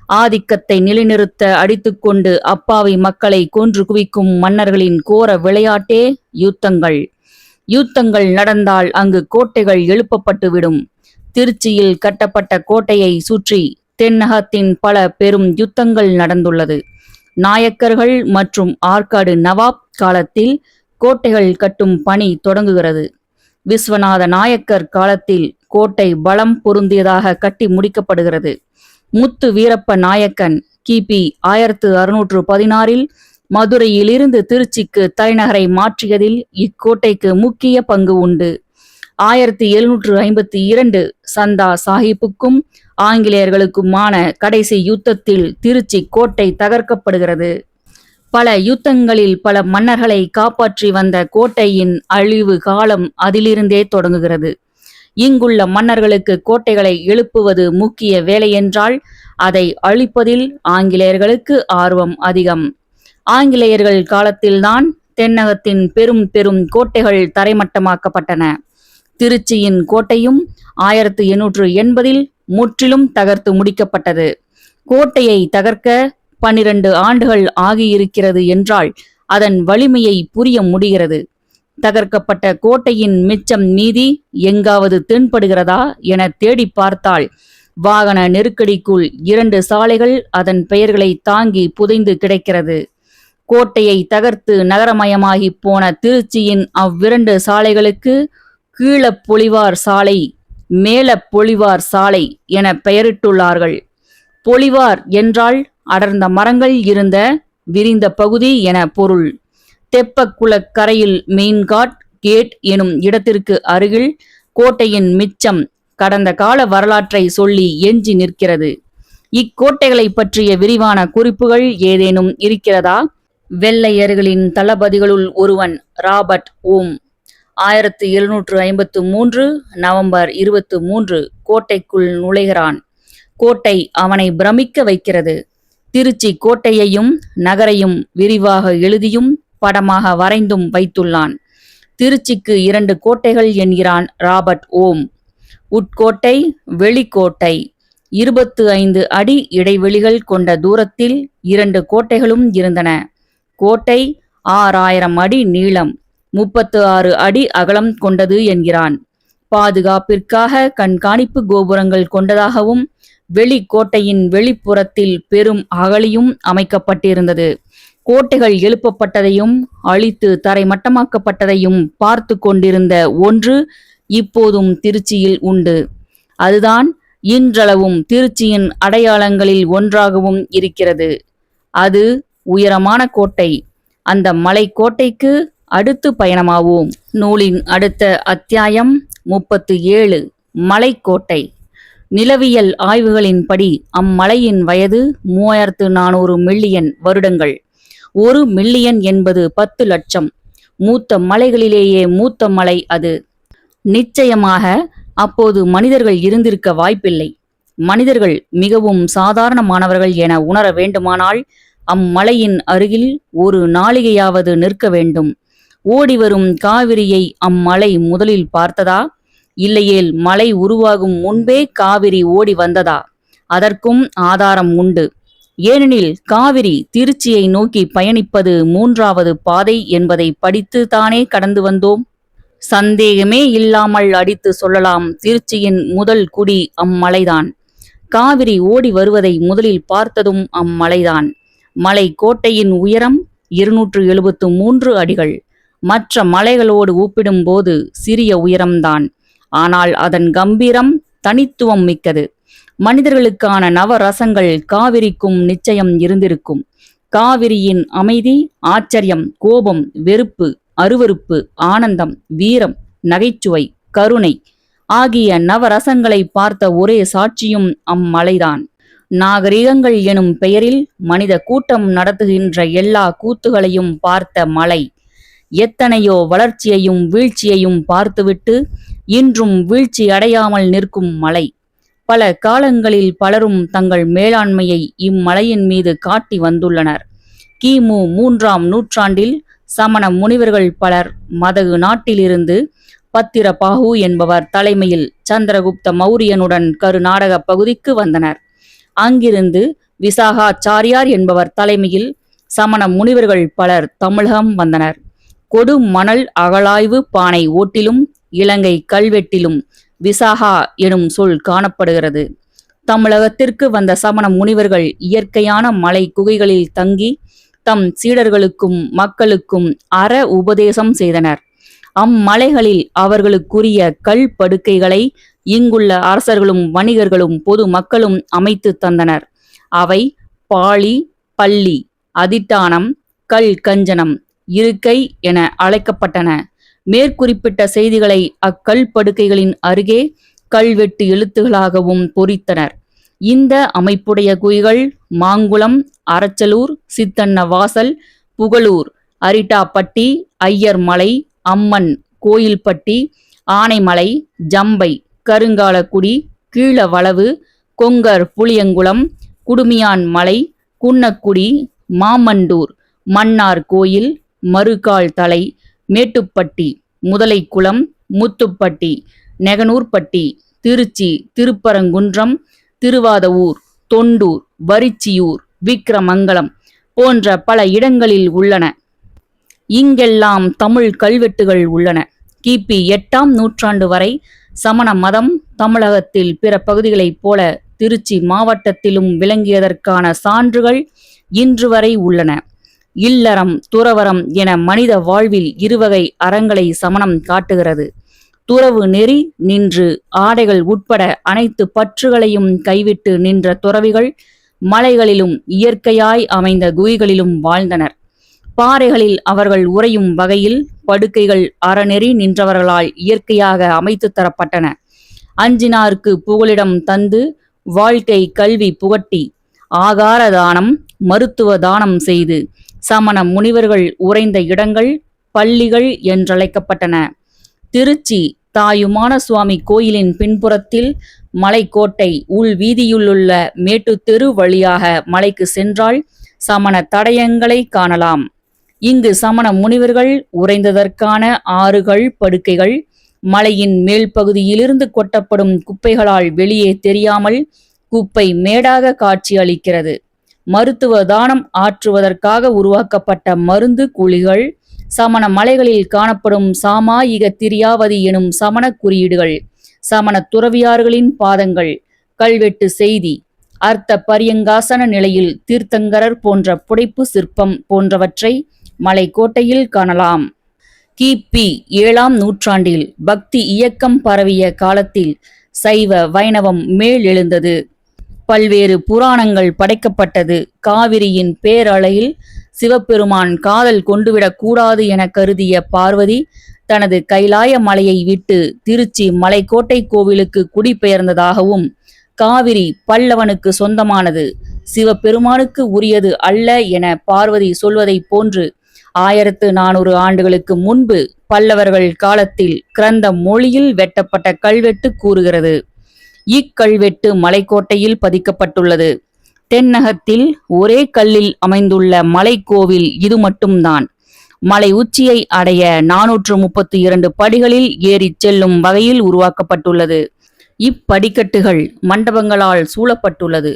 ஆதிக்கத்தை நிலைநிறுத்த அடித்துக்கொண்டு அப்பாவி மக்களை கொன்று குவிக்கும் மன்னர்களின் கோர விளையாட்டே யுத்தங்கள். யுத்தங்கள் நடந்தால் அங்கு கோட்டைகள் எழுப்பப்பட்டுவிடும். திருச்சியில் கட்டப்பட்ட கோட்டையை சுற்றி தென்னகத்தின் பல பெரும் யுத்தங்கள் நடந்துள்ளது. நாயக்கர்கள் மற்றும் ஆற்காடு நவாப் காலத்தில் கோட்டைகள் கட்டும் பணி தொடங்குகிறது. விஸ்வநாத நாயக்கர் காலத்தில் கோட்டை பலம் பொருந்தியதாக கட்டி முடிக்கப்படுகிறது. முத்து வீரப்ப நாயக்கன் கிபி 1616இல் மதுரையிலிருந்து திருச்சிக்கு தலைநகரை மாற்றியதில் இக்கோட்டைக்கு முக்கிய பங்கு உண்டு. 1752 சந்தா சாஹிப்புக்கும் ஆங்கிலேயர்களுக்குமான கடைசி யுத்தத்தில் திருச்சி கோட்டை தகர்க்கப்படுகிறது. பல யுத்தங்களில் பல மன்னர்களை காப்பாற்றி வந்த கோட்டையின் அழிவு காலம் அதிலிருந்தே தொடங்குகிறது. இங்குள்ள மன்னர்களுக்கு கோட்டைகளை எழுப்புவது முக்கிய வேலையென்றால் அதை அழிப்பதில் ஆங்கிலேயர்களுக்கு ஆர்வம் அதிகம். ஆங்கிலேயர்கள் காலத்தில்தான் தென்னகத்தின் பெரும் பெரும் கோட்டைகள் தரைமட்டமாக்கப்பட்டன. திருச்சியின் கோட்டையும் 1880இல் முற்றிலும் தகர்த்து முடிக்கப்பட்டது. கோட்டையை தகர்க்க 12 ஆண்டுகள் ஆகியிருக்கிறது என்றால் அதன் வலிமையை புரிய முடிகிறது. தகர்க்கப்பட்ட கோட்டையின் மிச்சம் மீதி எங்காவது தென்படுகிறதா என தேடி பார்த்தால் வாகன நெருக்கடிக்குள் 2 சாலைகள் அதன் பெயர்களை தாங்கி புதைந்து கிடக்கிறது. கோட்டையை தகர்த்து நகரமயமாகி போன திருச்சியின் அவ்விரண்டு சாலைகளுக்கு கீழப்பொழிவார் சாலை, மேலப்பொழிவார் சாலை என பெயரிட்டுள்ளார்கள். பொழிவார் என்றால் அடர்ந்த மரங்கள் இருந்த விரிந்த பகுதி என பொருள். தெப்பக்குளக் கரையில் மெயின்காட் கேட் எனும் இடத்திற்கு அருகில் கோட்டையின் மிச்சம் கடந்த கால வரலாற்றை சொல்லி எஞ்சி நிற்கிறது. இக்கோட்டைகளை பற்றிய விரிவான குறிப்புகள் ஏதேனும் இருக்கிறதா? வெள்ளையர்களின் தளபதிகளுள் ஒருவன் ராபர்ட் ஓம் 1753 நவம்பர் 23 கோட்டைக்குள் நுழைகிறான். கோட்டை அவனை பிரமிக்க வைக்கிறது. திருச்சி கோட்டையையும் நகரையும் விரிவாக எழுதியும் படமாக வரைந்தும் வைத்துள்ளான். திருச்சிக்கு 2 கோட்டைகள் என்கிறான் ராபர்ட் ஓம். உட்கோட்டை, வெளிக்கோட்டை. 25 அடி இடைவெளிகள் கொண்ட தூரத்தில் 2 கோட்டைகளும் இருந்தன. கோட்டை 6000 அடி நீளம், 36 அடி அகலம் கொண்டது என்கிறான். பாதுகாப்பிற்காக கண்காணிப்பு கோபுரங்கள் கொண்டதாகவும் வெளிக்கோட்டையின் வெளிப்புறத்தில் பெரும் அகழியும் அமைக்கப்பட்டிருந்தது. கோட்டைகள் எழுப்பப்பட்டதையும் அழித்து தரைமட்டமாக்கப்பட்டதையும் பார்த்து கொண்டிருந்த ஒன்று இப்போதும் திருச்சியில் உண்டு. அதுதான் இன்றளவும் திருச்சியின் அடையாளங்களில் ஒன்றாகவும் இருக்கிறது. அது உயரமான கோட்டை. அந்த மலைக்கோட்டைக்கு அடுத்து பயணமாவோம். நூலின் அடுத்த அத்தியாயம் 37. மலைக்கோட்டை. நிலவியல் ஆய்வுகளின்படி அம்மலையின் வயது 3400 மில்லியன் வருடங்கள். 1 மில்லியன் என்பது 10 லட்சம். மூத்த மலைகளிலேயே மூத்த மலை அது. நிச்சயமாக அப்போது மனிதர்கள் இருந்திருக்க வாய்ப்பில்லை. மனிதர்கள் மிகவும் சாதாரணமானவர்கள் என உணர வேண்டுமானால் அம்மலையின் அருகில் ஒரு நாளிகையாவது நிற்க வேண்டும். ஓடிவரும் காவிரியை அம்மலை முதலில் பார்த்ததா? இல்லையேல் மலை உருவாகும் முன்பே காவிரி ஓடி வந்ததா? அதற்கும் ஆதாரம் உண்டு. ஏனெனில் காவிரி திருச்சியை நோக்கி பயணிப்பது 3வது பாதை என்பதை படித்து தானே கடந்து வந்தோம். சந்தேகமே இல்லாமல் அடித்து சொல்லலாம், திருச்சியின் முதல் குடி அம்மலைதான். காவிரி ஓடி வருவதை முதலில் பார்த்ததும் அம்மலைதான். மலை கோட்டையின் உயரம் 273 அடிகள். மற்ற மலைகளோடு ஒப்பிடும்போது சிறிய உயரம்தான். ஆனால் அதன் கம்பீரம் தனித்துவம் மிக்கது. மனிதர்களுக்கான நவரசங்கள் காவிரிக்கும் நிச்சயம் இருந்திருக்கும். காவிரியின் அமைதி, ஆச்சரியம், கோபம், வெறுப்பு, அருவருப்பு, ஆனந்தம், வீரம், நகைச்சுவை, கருணை ஆகிய நவரசங்களை பார்த்த ஒரே சாட்சியும் அம்மலைதான். நாகரிகங்கள் எனும் பெயரில் மனித கூட்டம் நடத்துகின்ற எல்லா கூத்துகளையும் பார்த்த மலை. எத்தனையோ வளர்ச்சியையும் வீழ்ச்சியையும் பார்த்துவிட்டு இன்றும் வீழ்ச்சி அடையாமல் நிற்கும் மலை. பல காலங்களில் பலரும் தங்கள் மேலாண்மையை இம்மலையின் மீது காட்டி வந்துள்ளனர். கிமு 3ஆம் நூற்றாண்டில் சமண முனிவர்கள் பலர் மதகு நாட்டிலிருந்து பத்திரபாகு என்பவர் தலைமையில் சந்திரகுப்த மௌரியனுடன் கருநாடக பகுதிக்கு வந்தனர். அங்கிருந்து விசாகாச்சாரியார் என்பவர் தலைமையில் சமண முனிவர்கள் பலர் தமிழகம் வந்தனர். கொடு மணல் அகழாய்வு பானை ஓட்டிலும் இலங்கை கல்வெட்டிலும் விசாகா எனும் சொல் காணப்படுகிறது. தமிழகத்திற்கு வந்த சமண முனிவர்கள் இயற்கையான மலை குகைகளில் தங்கி தம் சீடர்களுக்கும் மக்களுக்கும் அற உபதேசம் செய்தனர். அம்மலைகளில் அவர்களுக்குரிய கல் படுக்கைகளை இங்குள்ள அரசர்களும் வணிகர்களும் பொது மக்களும் அமைத்து தந்தனர். அவை பாளி, பள்ளி, அதிட்டானம், கல் கஞ்சனம், இருக்கை என அழைக்கப்பட்டன. மேற்குறிப்பிட்ட செய்திகளை அக்கல் படுக்கைகளின் அருகே கல்வெட்டு எழுத்துகளாகவும் பொறித்தனர். இந்த அமைப்புடைய குகைகள் மாங்குளம், அரச்சலூர், சித்தன்னவாசல், புகழூர், அரிட்டாப்பட்டி, ஐயர் மலை, அம்மன் கோயில்பட்டி, ஆனைமலை, ஜம்பை, கருங்காலக்குடி, கீழவளவு, கொங்கர் புளியங்குளம், குடுமியான் மலை, குன்னக்குடி, மாமண்டூர், மன்னார் கோயில், மறுகால் தலை, மேட்டுப்பட்டி, முதலைக்குளம், முத்துப்பட்டி, நெகனூர்பட்டி, திருச்சி, திருப்பரங்குன்றம், திருவாதவூர், தொண்டூர், வரிச்சியூர், விக்கிரமங்கலம் போன்ற பல இடங்களில் உள்ளன. இங்கெல்லாம் தமிழ் கல்வெட்டுகள் உள்ளன. கிபி 8ஆம் நூற்றாண்டு வரை சமண மதம் தமிழகத்தில் பிற பகுதிகளைப் போல திருச்சி மாவட்டத்திலும் விளங்கியதற்கான சான்றுகள் இன்று வரை உள்ளன. இல்லறம், துறவறம் என மனித வாழ்வில் இருவகை அறங்களை சமணம் காட்டுகிறது. துறவு நெறி நின்று ஆடைகள் உட்பட அனைத்து பற்றுகளையும் கைவிட்டு நின்ற துறவிகள் மலைகளிலும் இயற்கையாய் அமைந்த குகைகளிலும் வாழ்ந்தனர். பாறைகளில் அவர்கள் உறையும் வகையில் படுக்கைகள் அறநெறி நின்றவர்களால் இயற்கையாக அமைத்து தரப்பட்டன. அஞ்சினார்க்கு புகலிடம் தந்து வாழ்க்கை கல்வி புகட்டி ஆகார தானம், மருத்துவ தானம் செய்து சமண முனிவர்கள் உறைந்த இடங்கள் பள்ளிகள் என்றழைக்கப்பட்டன. திருச்சி தாயுமான சுவாமி கோயிலின் பின்புறத்தில் மலைக்கோட்டை உள் வீதியிலுள்ள மேட்டுத்தெரு வழியாக மலைக்கு சென்றால் சமண தடயங்களை காணலாம். இங்கு சமண முனிவர்கள் உறைந்ததற்கான ஆறுகள் படுக்கைகள் மலையின் மேல் பகுதியிலிருந்து கொட்டப்படும் குப்பைகளால் வெளியே தெரியாமல் குப்பை மேடாக காட்சி அளிக்கிறது. மருத்துவ தானம் ஆற்றுவதற்காக உருவாக்கப்பட்ட மருந்து குழிகள், சமண மலைகளில் காணப்படும் சாமாயிக திரியாவதி எனும் சமண குறியீடுகள், சமண துறவியார்களின் பாதங்கள், கல்வெட்டு செய்தி, அர்த்த பரியங்காசன நிலையில் தீர்த்தங்கரர் போன்ற புடைப்பு சிற்பம் போன்றவற்றை மலைக்கோட்டையில் காணலாம். கிபி 7ஆம் நூற்றாண்டில் பக்தி இயக்கம் பரவிய காலத்தில் சைவ வைணவம் மேலெழுந்தது. பல்வேறு புராணங்கள் படைக்கப்பட்டது. காவிரியின் பேரலையில் சிவபெருமான் காதல் கொண்டுவிடக் கூடாது என கருதிய பார்வதி தனது கைலாய மலையை விட்டு திருச்சி மலைக்கோட்டை கோவிலுக்கு குடிபெயர்ந்ததாகவும், காவிரி பல்லவனுக்கு சொந்தமானது, சிவபெருமானுக்கு உரியது அல்ல என பார்வதி சொல்வதைப் போன்று 1400 ஆண்டுகளுக்கு முன்பு பல்லவர்கள் காலத்தில் கிரந்த மொழியில் வெட்டப்பட்ட கல்வெட்டு கூறுகிறது. இக்கல்வெட்டு மலைக்கோட்டையில் பதிக்கப்பட்டுள்ளது. தென்னகத்தில் ஒரே கல்லில் அமைந்துள்ள மலைக்கோவில் இது மட்டும்தான். மலை உச்சியை அடைய 432 படிகளில் ஏறிச் செல்லும் வகையில் உருவாக்கப்பட்டுள்ளது. இப்படிக்கட்டுகள் மண்டபங்களால் சூழப்பட்டுள்ளது.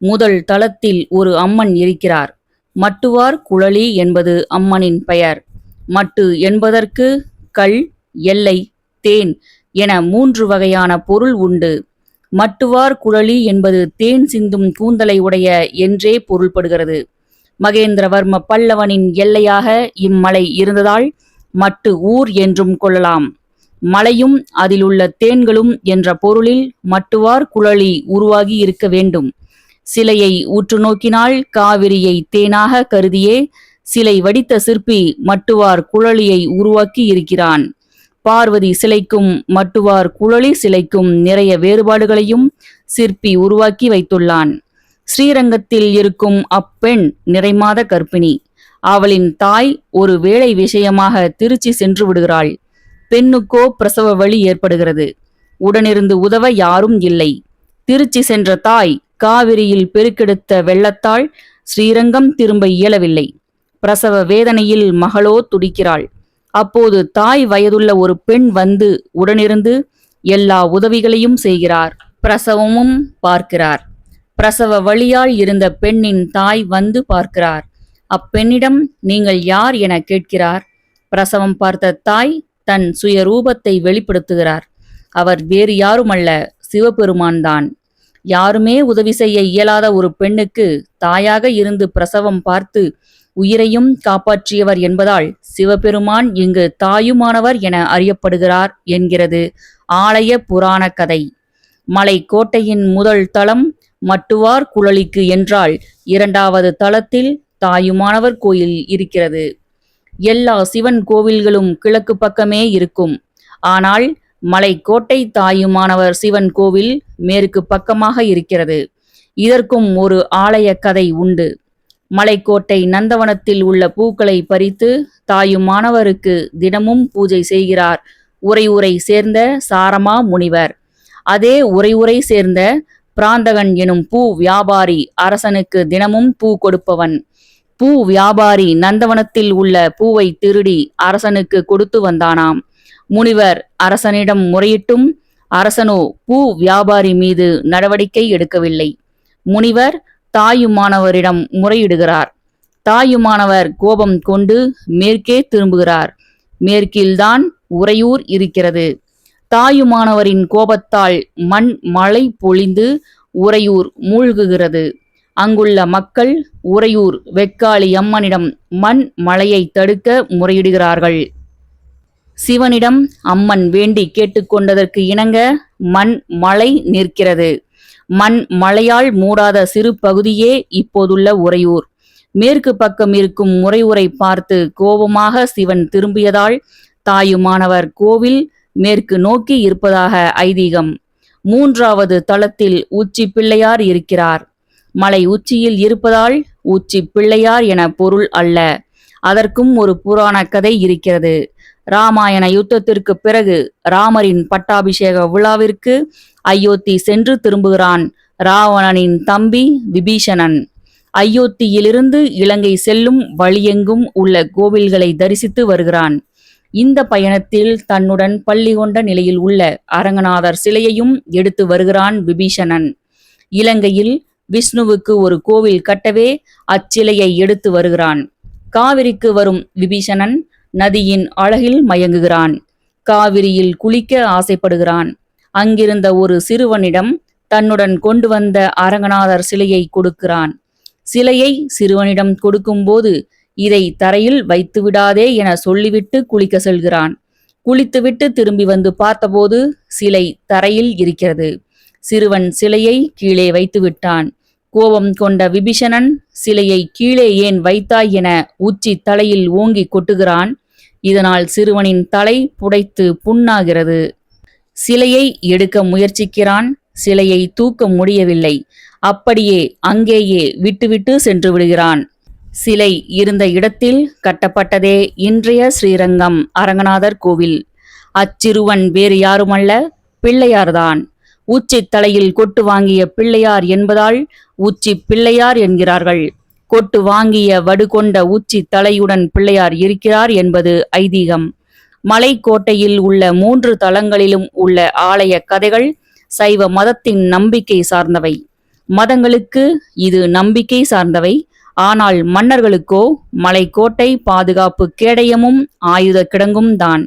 முதல் தளத்தில் ஒரு அம்மன் இருக்கிறார். மட்டுவார் குழலி என்பது அம்மனின் பெயர். மட்டு என்பதற்கு கல், எல்லை, தேன் என 3 வகையான பொருள் உண்டு. மட்டுவார் குழலி என்பது தேன் சிந்தும் கூந்தலை உடைய என்றே பொருள்படுகிறது. மகேந்திரவர்ம பல்லவனின் எல்லையாக இம்மலை இருந்ததால் மட்டு ஊர் என்றும் கொள்ளலாம். மலையும் அதிலுள்ள தேன்களும் என்ற பொருளில் மட்டுவார் குழலி உருவாகி இருக்க வேண்டும். சிலையை உற்று நோக்கினால் காவிரியை தேனாக கருதியே சிலை வடித்த சிற்பி மட்டுவார் குழலியை உருவாக்கி இருக்கிறான். பார்வதி சிலைக்கும் மட்டுவார் குழலி சிலைக்கும் நிறைய வேறுபாடுகளையும் சிற்பி உருவாக்கி வைத்துள்ளான். ஸ்ரீரங்கத்தில் இருக்கும் அப்பெண் நிறைமாத கர்ப்பிணி. அவளின் தாய் ஒரு வேலை விஷயமாக திருச்சி சென்று விடுகிறாள். பெண்ணுக்கோ பிரசவ வலி ஏற்படுகிறது. உடனிருந்து உதவ யாரும் இல்லை. திருச்சி சென்ற தாய் காவிரியில் பெருக்கெடுத்த வெள்ளத்தால் ஸ்ரீரங்கம் திரும்ப இயலவில்லை. பிரசவ வேதனையில் மகளோ துடிக்கிறாள். அப்போது தாய் வயதுள்ள ஒரு பெண் வந்து உடனிருந்து எல்லா உதவிகளையும் செய்கிறார். பிரசவமும் பார்க்கிறார். பிரசவ வலியால் இருந்த பெண்ணின் தாய் வந்து பார்க்கிறார். அப்பெண்ணிடம் நீங்கள் யார் என கேட்கிறார். பிரசவம் பார்த்த தாய் தன் சுயரூபத்தை வெளிப்படுத்துகிறார். அவர் வேறு யாருமல்ல, சிவபெருமான் தான். யாருமே உதவி செய்ய இயலாத ஒரு பெண்ணுக்கு தாயாக இருந்து பிரசவம் பார்த்து உயிரையும் காப்பாற்றியவர் என்பதால் சிவபெருமான் இங்கு தாயுமானவர் என அறியப்படுகிறார் என்கிறது ஆலய புராண கதை. மலைக்கோட்டையின் முதல் தளம் மட்டுவார் குழலிக்கு என்றால் 2வது தளத்தில் தாயுமானவர் கோயில் இருக்கிறது. எல்லா சிவன் கோவில்களும் கிழக்கு பக்கமே இருக்கும். ஆனால் மலைக்கோட்டை தாயுமானவர் சிவன் கோவில் மேற்கு பக்கமாக இருக்கிறது. இதற்கும் ஒரு ஆலய கதை உண்டு. மலைக்கோட்டை நந்தவனத்தில் உள்ள பூக்களை பறித்து தாயுமானவருக்கு தினமும் பூஜை செய்கிறார் உறையூரை சேர்ந்த சாரமா முனிவர். அதே உறையூரை சேர்ந்த பிராந்தகன் எனும் பூ வியாபாரி அரசனுக்கு தினமும் பூ கொடுப்பவன். பூ வியாபாரி நந்தவனத்தில் உள்ள பூவை திருடி அரசனுக்கு கொடுத்து வந்தானாம். முனிவர் அரசனிடம் முறையிட்டும் அரசனோ பூ வியாபாரி மீது நடவடிக்கை எடுக்கவில்லை. முனிவர் தாயுமானவரிடம் முறையிடுகிறார். தாயுமானவர் கோபம் கொண்டு மேற்கே திரும்புகிறார். மேற்கில்தான் உறையூர் இருக்கிறது. தாயுமானவரின் கோபத்தால் மண் மழை பொழிந்து உறையூர் மூழ்குகிறது. அங்குள்ள மக்கள் உறையூர் வெக்காளி அம்மனிடம் மண் மழையை தடுக்க முறையிடுகிறார்கள். சிவனிடம் அம்மன் வேண்டி கேட்டுக்கொண்டதற்கு இணங்க மண் மழை நிற்கிறது. மண் மழையால் மூடாத சிறு பகுதியே இப்போதுள்ள உறையூர். மேற்கு பக்கம் இருக்கும் உறையூரை பார்த்து கோபமாக சிவன் திரும்பியதால் தாயுமானவர் கோவில் மேற்கு நோக்கி இருப்பதாக ஐதீகம். 3வது தளத்தில் உச்சி பிள்ளையார் இருக்கிறார். மலை உச்சியில் இருப்பதால் உச்சி பிள்ளையார் என பொருள் அல்ல. அதற்கும் ஒரு புராண கதை இருக்கிறது. ராமாயண யுத்தத்திற்கு பிறகு ராமரின் பட்டாபிஷேக விழாவிற்கு அயோத்தி சென்று திரும்புகிறான் ராவணனின் தம்பி விபீஷணன். அயோத்தியிலிருந்து இலங்கை செல்லும் வழியெங்கும் உள்ள கோவில்களை தரிசித்து வருகிறான். இந்த பயணத்தில் தன்னுடன் பள்ளி கொண்ட நிலையில் உள்ள அரங்கநாதர் சிலையையும் எடுத்து வருகிறான் விபீஷணன். இலங்கையில் விஷ்ணுவுக்கு ஒரு கோவில் கட்டவே அச்சிலையை எடுத்து வருகிறான். காவிரிக்கு வரும் விபீஷணன் நதியின் அழகில் மயங்குகிறான். காவிரியில் குளிக்க ஆசைப்படுகிறான். அங்கிருந்த ஒரு சிறுவனிடம் தன்னுடன் கொண்டு வந்த அரங்கநாதர் சிலையை கொடுக்கிறான். சிலையை சிறுவனிடம் கொடுக்கும்போது, இதை தரையில் வைத்து விடாதே என சொல்லிவிட்டு குளிக்க செல்கிறான். குளித்துவிட்டு திரும்பி வந்து பார்த்தபோது சிலை தரையில் இருக்கிறது. சிறுவன் சிலையை கீழே வைத்து விட்டான். கோபம் கொண்ட விபீஷணன் சிலையை கீழே ஏன் வைத்தாய் என உச்சி தலையில் ஓங்கி கொட்டுகிறான். இதனால் சிறுவனின் தலை புடைத்து புண்ணாகிறது. சிலையை எடுக்க முயற்சிக்கிறான். சிலையை தூக்க முடியவில்லை. அப்படியே அங்கேயே விட்டுவிட்டு சென்று விடுகிறான். சிலை இருந்த இடத்தில் கட்டப்பட்டதே இன்றைய ஸ்ரீரங்கம் அரங்கநாதர் கோவில். அச்சிறுவன் வேறு யாருமல்ல, பிள்ளையார்தான். உச்சி தலையில் கொட்டு வாங்கிய பிள்ளையார் என்பதால் உச்சி பிள்ளையார் என்கிறார்கள். கொட்டு வாங்கிய வடு கொண்ட உச்சி தலையுடன் பிள்ளையார் இருக்கிறார் என்பது ஐதீகம். மலைக்கோட்டையில் உள்ள 3 தலங்களிலும் உள்ள ஆலய கதைகள் சைவ மதத்தின் நம்பிக்கை சார்ந்தவை. மதங்களுக்கு இது நம்பிக்கை சார்ந்தவை. ஆனால் மன்னர்களுக்கோ மலைக்கோட்டை பாதுகாப்பு கேடயமும் ஆயுத கிடங்கும் தான்.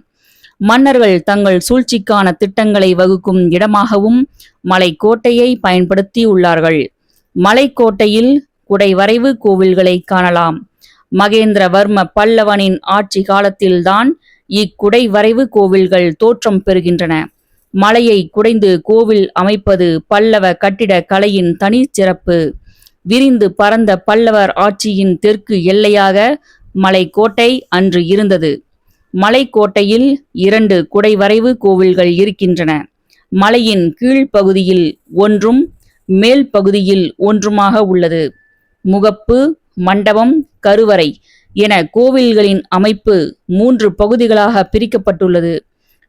மன்னர்கள் தங்கள் சூழ்ச்சிக்கான திட்டங்களை வகுக்கும் இடமாகவும் மலைக்கோட்டையை பயன்படுத்தியுள்ளார்கள். மலைக்கோட்டையில் குடைவரைவு கோவில்களை காணலாம். மகேந்திரவர்ம பல்லவனின் ஆட்சி காலத்தில்தான் இக்குடைவரைவு கோவில்கள் தோற்றம் பெறுகின்றன. மலையை குடைந்து கோவில் அமைப்பது பல்லவ கட்டிட கலையின் தனி சிறப்பு. விரிந்து பரந்த பல்லவர் ஆட்சியின் தெற்கு எல்லையாக மலைக்கோட்டை அன்று இருந்தது. மலைக்கோட்டையில் 2 குடைவரைவு கோவில்கள் இருக்கின்றன. மலையின் கீழ்ப்பகுதியில் ஒன்றும் மேல் பகுதியில் ஒன்றுமாக உள்ளது. முகப்பு, மண்டபம், கருவறை என கோவில்களின் அமைப்பு 3 பகுதிகளாக பிரிக்கப்பட்டுள்ளது.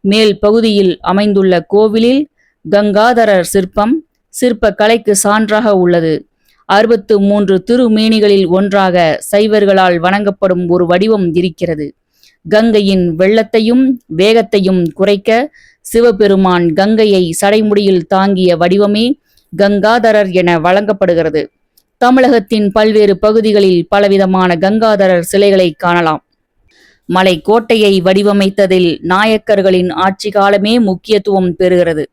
மேல் பகுதியில் அமைந்துள்ள கோவிலில் கங்காதரர் சிற்பம் சிற்ப கலைக்கு சான்றாக உள்ளது. 63 திருமேனிகளில் ஒன்றாக சைவர்களால் வணங்கப்படும் ஒரு வடிவம் இருக்கிறது. கங்கையின் வெள்ளத்தையும் வேகத்தையும் குறைக்க சிவபெருமான் கங்கையை சடைமுடியில் தாங்கிய வடிவமே கங்காதரர் என வழங்கப்படுகிறது. தமிழகத்தின் பல்வேறு பகுதிகளில் பலவிதமான கங்காதரர் சிலைகளை காணலாம். மலைக்கோட்டையை வடிவமைத்ததில் நாயக்கர்களின் ஆட்சி காலமே முக்கியத்துவம் பெறுகிறது.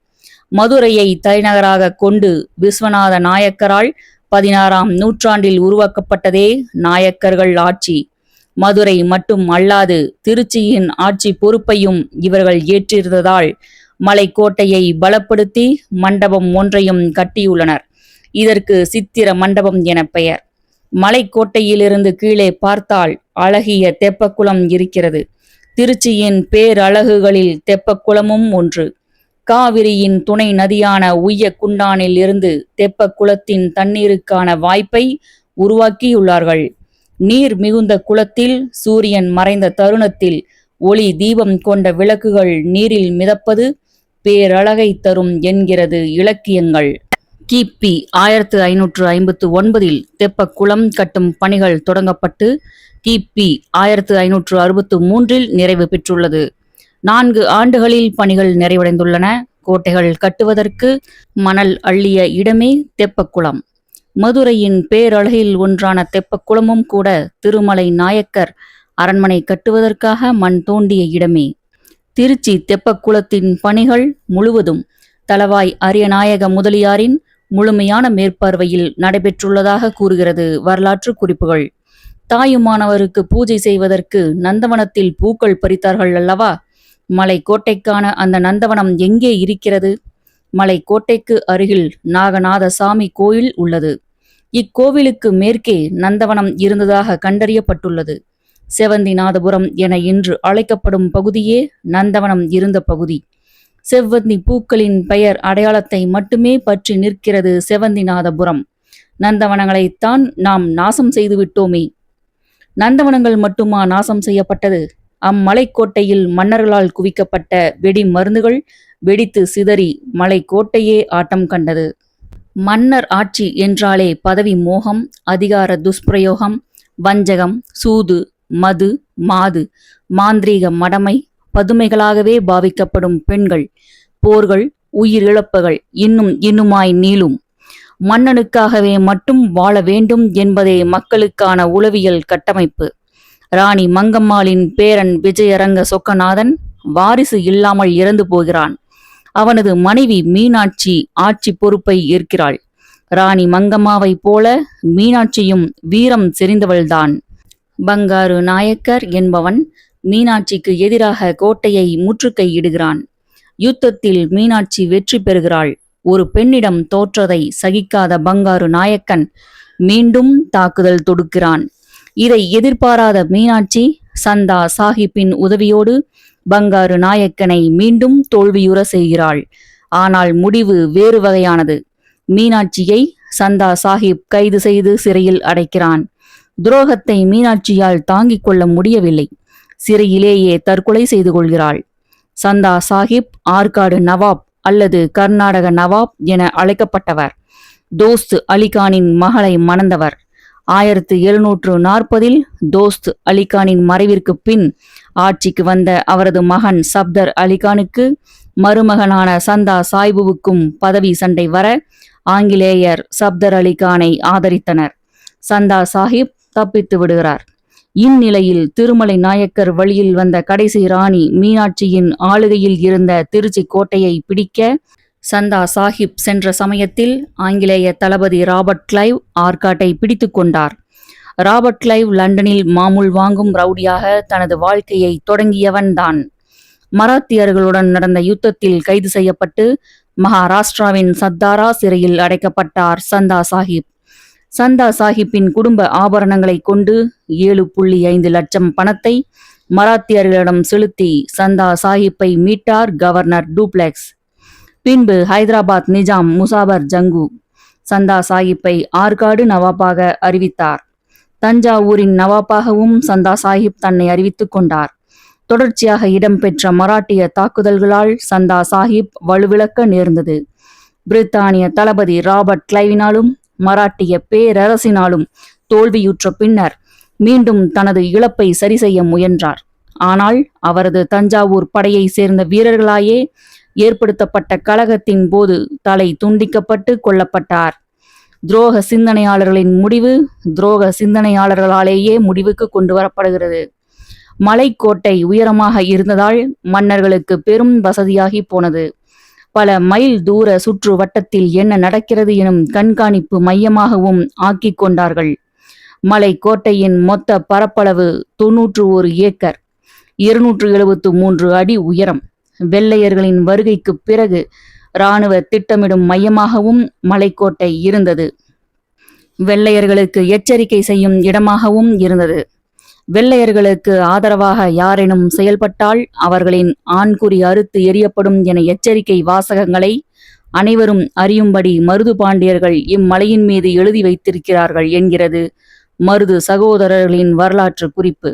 மதுரையை தலைநகராக கொண்டு விஸ்வநாத நாயக்கரால் 16ஆம் நூற்றாண்டில் உருவாக்கப்பட்டதே நாயக்கர்கள் ஆட்சி. மதுரை மட்டும் அல்லாது திருச்சியின் ஆட்சி பொறுப்பையும் இவர்கள் ஏற்றிருந்ததால் மலைக்கோட்டையை பலப்படுத்தி மண்டபம் ஒன்றையும் கட்டியுள்ளனர். இதற்கு சித்திர மண்டபம் என பெயர். மலைக்கோட்டையிலிருந்து கீழே பார்த்தால் அழகிய தெப்பக்குளம் இருக்கிறது. திருச்சியின் பேரழகுகளில் தெப்பக்குளமும் ஒன்று. காவிரியின் துணை நதியான உய்யக்குண்டானில் இருந்து தெப்பக்குளத்தின் தண்ணீருக்கான வாய்ப்பை உருவாக்கியுள்ளார்கள். நீர் மிகுந்த குளத்தில் சூரியன் மறைந்த தருணத்தில் ஒளி தீபம் கொண்ட விளக்குகள் நீரில் மிதப்பது பேரழகை தரும் என்கிறது இலக்கியங்கள். கிபி 1559இல் தெப்பக்குளம் கட்டும் பணிகள் தொடங்கப்பட்டு கிபி 1563இல் நிறைவு பெற்றுள்ளது. 4 ஆண்டுகளில் பணிகள் நிறைவடைந்துள்ளன. கோட்டைகள் கட்டுவதற்கு மணல் அள்ளிய இடமே தெப்பக்குளம். மதுரையின் பேரழகில் ஒன்றான தெப்பக்குளமும் கூட திருமலை நாயக்கர் அரண்மனை கட்டுவதற்காக மண் தோண்டிய இடமே. திருச்சி தெப்பக்குளத்தின் பணிகள் முழுவதும் தளவாய் அரியநாயக முதலியாரின் முழுமையான மேற்பார்வையில் நடைபெற்றுள்ளதாக கூறுகிறது வரலாற்று குறிப்புகள். தாயுமானவருக்கு பூஜை செய்வதற்கு நந்தவனத்தில் பூக்கள் பறித்தார்கள் அல்லவா? மலைக்கோட்டைக்கான அந்த நந்தவனம் எங்கே இருக்கிறது? மலைக்கோட்டைக்கு அருகில் நாகநாத சாமி கோயில் உள்ளது. இக்கோவிலுக்கு மேற்கே நந்தவனம் இருந்ததாக கண்டறியப்பட்டுள்ளது. செவந்திநாதபுரம் என இன்று அழைக்கப்படும் பகுதியே நந்தவனம் இருந்த பகுதி. செவ்வந்தி பூக்களின் பெயர் அடையாளத்தை மட்டுமே பற்றி நிற்கிறது செவந்திநாதபுரம். நந்தவனங்களைத்தான் நாம் நாசம் செய்து விட்டோமே. நந்தவனங்கள் மட்டுமா நாசம் செய்யப்பட்டது? அம்மலைக்கோட்டையில் மன்னர்களால் குவிக்கப்பட்ட வெடி மருந்துகள் வெடித்து சிதறி மலைக்கோட்டையே ஆட்டம் கண்டது. மன்னர் ஆட்சி என்றாலே பதவி மோகம், அதிகார துஷ்பிரயோகம், வஞ்சகம், சூது, மது, மாது, மாந்திரீக மடமை, பதுமைகளாகவே பாவிக்கப்படும் பெண்கள், போர்கள், உயிரிழப்புகள் இன்னுமாய் நீளும். மன்னனுக்காகவே மட்டும் வாழ வேண்டும் என்பதே மக்களுக்கான உளவியல் கட்டமைப்பு. ராணி மங்கம்மாளின் பேரன் விஜயரங்க சொக்கநாதன் வாரிசு இல்லாமல் இறந்து போகிறான். அவனது மனைவி மீனாட்சி ஆட்சி பொறுப்பை ஏற்கிறாள். ராணி மங்கம்மாவைப் போல மீனாட்சியும் வீரம் செறிந்தவள்தான். பங்காரு நாயக்கர் என்பவன் மீனாட்சிக்கு எதிராக கோட்டையை முற்றுகையிடுகிறான். யுத்தத்தில் மீனாட்சி வெற்றி பெறுகிறாள். ஒரு பெண்ணிடம் தோற்றதை சகிக்காத பங்காரு நாயக்கன் மீண்டும் தாக்குதல் தொடுக்கிறான். இதை எதிர்பாராத மீனாட்சி சந்தா சாஹிப்பின் உதவியோடு பங்காரு நாயக்கனை மீண்டும் தோல்வியுற செய்கிறாள். ஆனால் முடிவு வேறு வகையானது. மீனாட்சியை சந்தா சாஹிப் கைது செய்து சிறையில் அடைக்கிறான். துரோகத்தை மீனாட்சியால் தாங்கிக் கொள்ள முடியவில்லை. சிறையிலேயே தற்கொலை செய்து கொள்கிறாள். சந்தா சாஹிப் ஆற்காடு நவாப் அல்லது கர்நாடக நவாப் என அழைக்கப்பட்டவர். தோஸ்த் அலிகானின் மகளை மணந்தவர். 1740 தோஸ்த் அலிகானின் மறைவிற்கு பின் ஆட்சிக்கு வந்த அவரது மகன் சப்தர் அலிகானுக்கு மருமகனான சந்தா சாஹிபுவுக்கும் பதவி சண்டை வர ஆங்கிலேயர் சப்தர் அலிகானை ஆதரித்தனர். சந்தா சாஹிப் தப்பித்து விடுகிறார். இந்நிலையில் திருமலை நாயக்கர் வழியில் வந்த கடைசி ராணி மீனாட்சியின் ஆளுகையில் இருந்த திருச்சி கோட்டையை பிடிக்க சந்தா சாஹிப் சென்ற சமயத்தில் ஆங்கிலேய தளபதி ராபர்ட் கிளைவ் ஆற்காட்டை பிடித்து கொண்டார். ராபர்ட் கிளைவ் லண்டனில் மாமூல் வாங்கும் ரவுடியாக தனது வாழ்க்கையை தொடங்கியவன்தான். மராத்தியர்களுடன் நடந்த யுத்தத்தில் கைது செய்யப்பட்டு மகாராஷ்டிராவின் சத்தாரா சிறையில் அடைக்கப்பட்டார் சந்தா சாஹிப். சந்தா சாஹிப்பின் குடும்ப ஆபரணங்களை கொண்டு 7.5 லட்சம் பணத்தை மராத்தியர்களிடம் செலுத்தி சந்தா சாஹிப்பை மீட்டார் கவர்னர் டூப்ளெக்ஸ். பின்பு ஹைதராபாத் நிஜாம் முசாபர் ஜங்கு சந்தா சாஹிப்பை ஆற்காடு நவாப்பாக அறிவித்தார். தஞ்சாவூரின் நவாப்பாகவும் சந்தா சாஹிப் தன்னை அறிவித்துக் கொண்டார். தொடர்ச்சியாக இடம்பெற்ற மராட்டிய தாக்குதல்களால் சந்தா சாஹிப் வலுவிழக்க நேர்ந்தது. பிரித்தானிய தளபதி ராபர்ட் கிளைவினாலும் மராட்டிய பேரரசினாலும் தோல்வியுற்ற பின்னர் மீண்டும் தனது இழப்பை சரி செய்ய முயன்றார். ஆனால் அவரது தஞ்சாவூர் படையை சேர்ந்த வீரர்களாயே ஏற்படுத்தப்பட்ட கலகத்தின் போது தலை துண்டிக்கப்பட்டு கொல்லப்பட்டார். துரோக சிந்தனையாளர்களின் முடிவு துரோக சிந்தனையாளர்களாலேயே முடிவுக்கு கொண்டு வரப்படுகிறது. மலைக்கோட்டை உயரமாக இருந்ததால் மன்னர்களுக்கு பெரும் வசதியாகி போனது. பல மைல் தூர சுற்று வட்டத்தில் என்ன நடக்கிறது எனும் கண்காணிப்பு மையமாகவும் ஆக்கிக் கொண்டார்கள். மலைக்கோட்டையின் மொத்த பரப்பளவு 91 ஏக்கர், 273 அடி உயரம். வெள்ளையர்களின் வருகைக்கு பிறகு இராணுவ திட்டமிடும் மையமாகவும் மலைக்கோட்டை இருந்தது. வெள்ளையர்களுக்கு எச்சரிக்கை செய்யும் இடமாகவும் இருந்தது. வெள்ளையர்களுக்கு ஆதரவாக யாரேனும் செயல்பட்டால் அவர்களின் ஆண்குறி அறுத்து எறியப்படும் என எச்சரிக்கை வாசகங்களை அனைவரும் அறியும்படி மருது பாண்டியர்கள் இம்மலையின் மீது எழுதி வைத்திருக்கிறார்கள் என்கிறது மருது சகோதரர்களின் வரலாற்று குறிப்பு.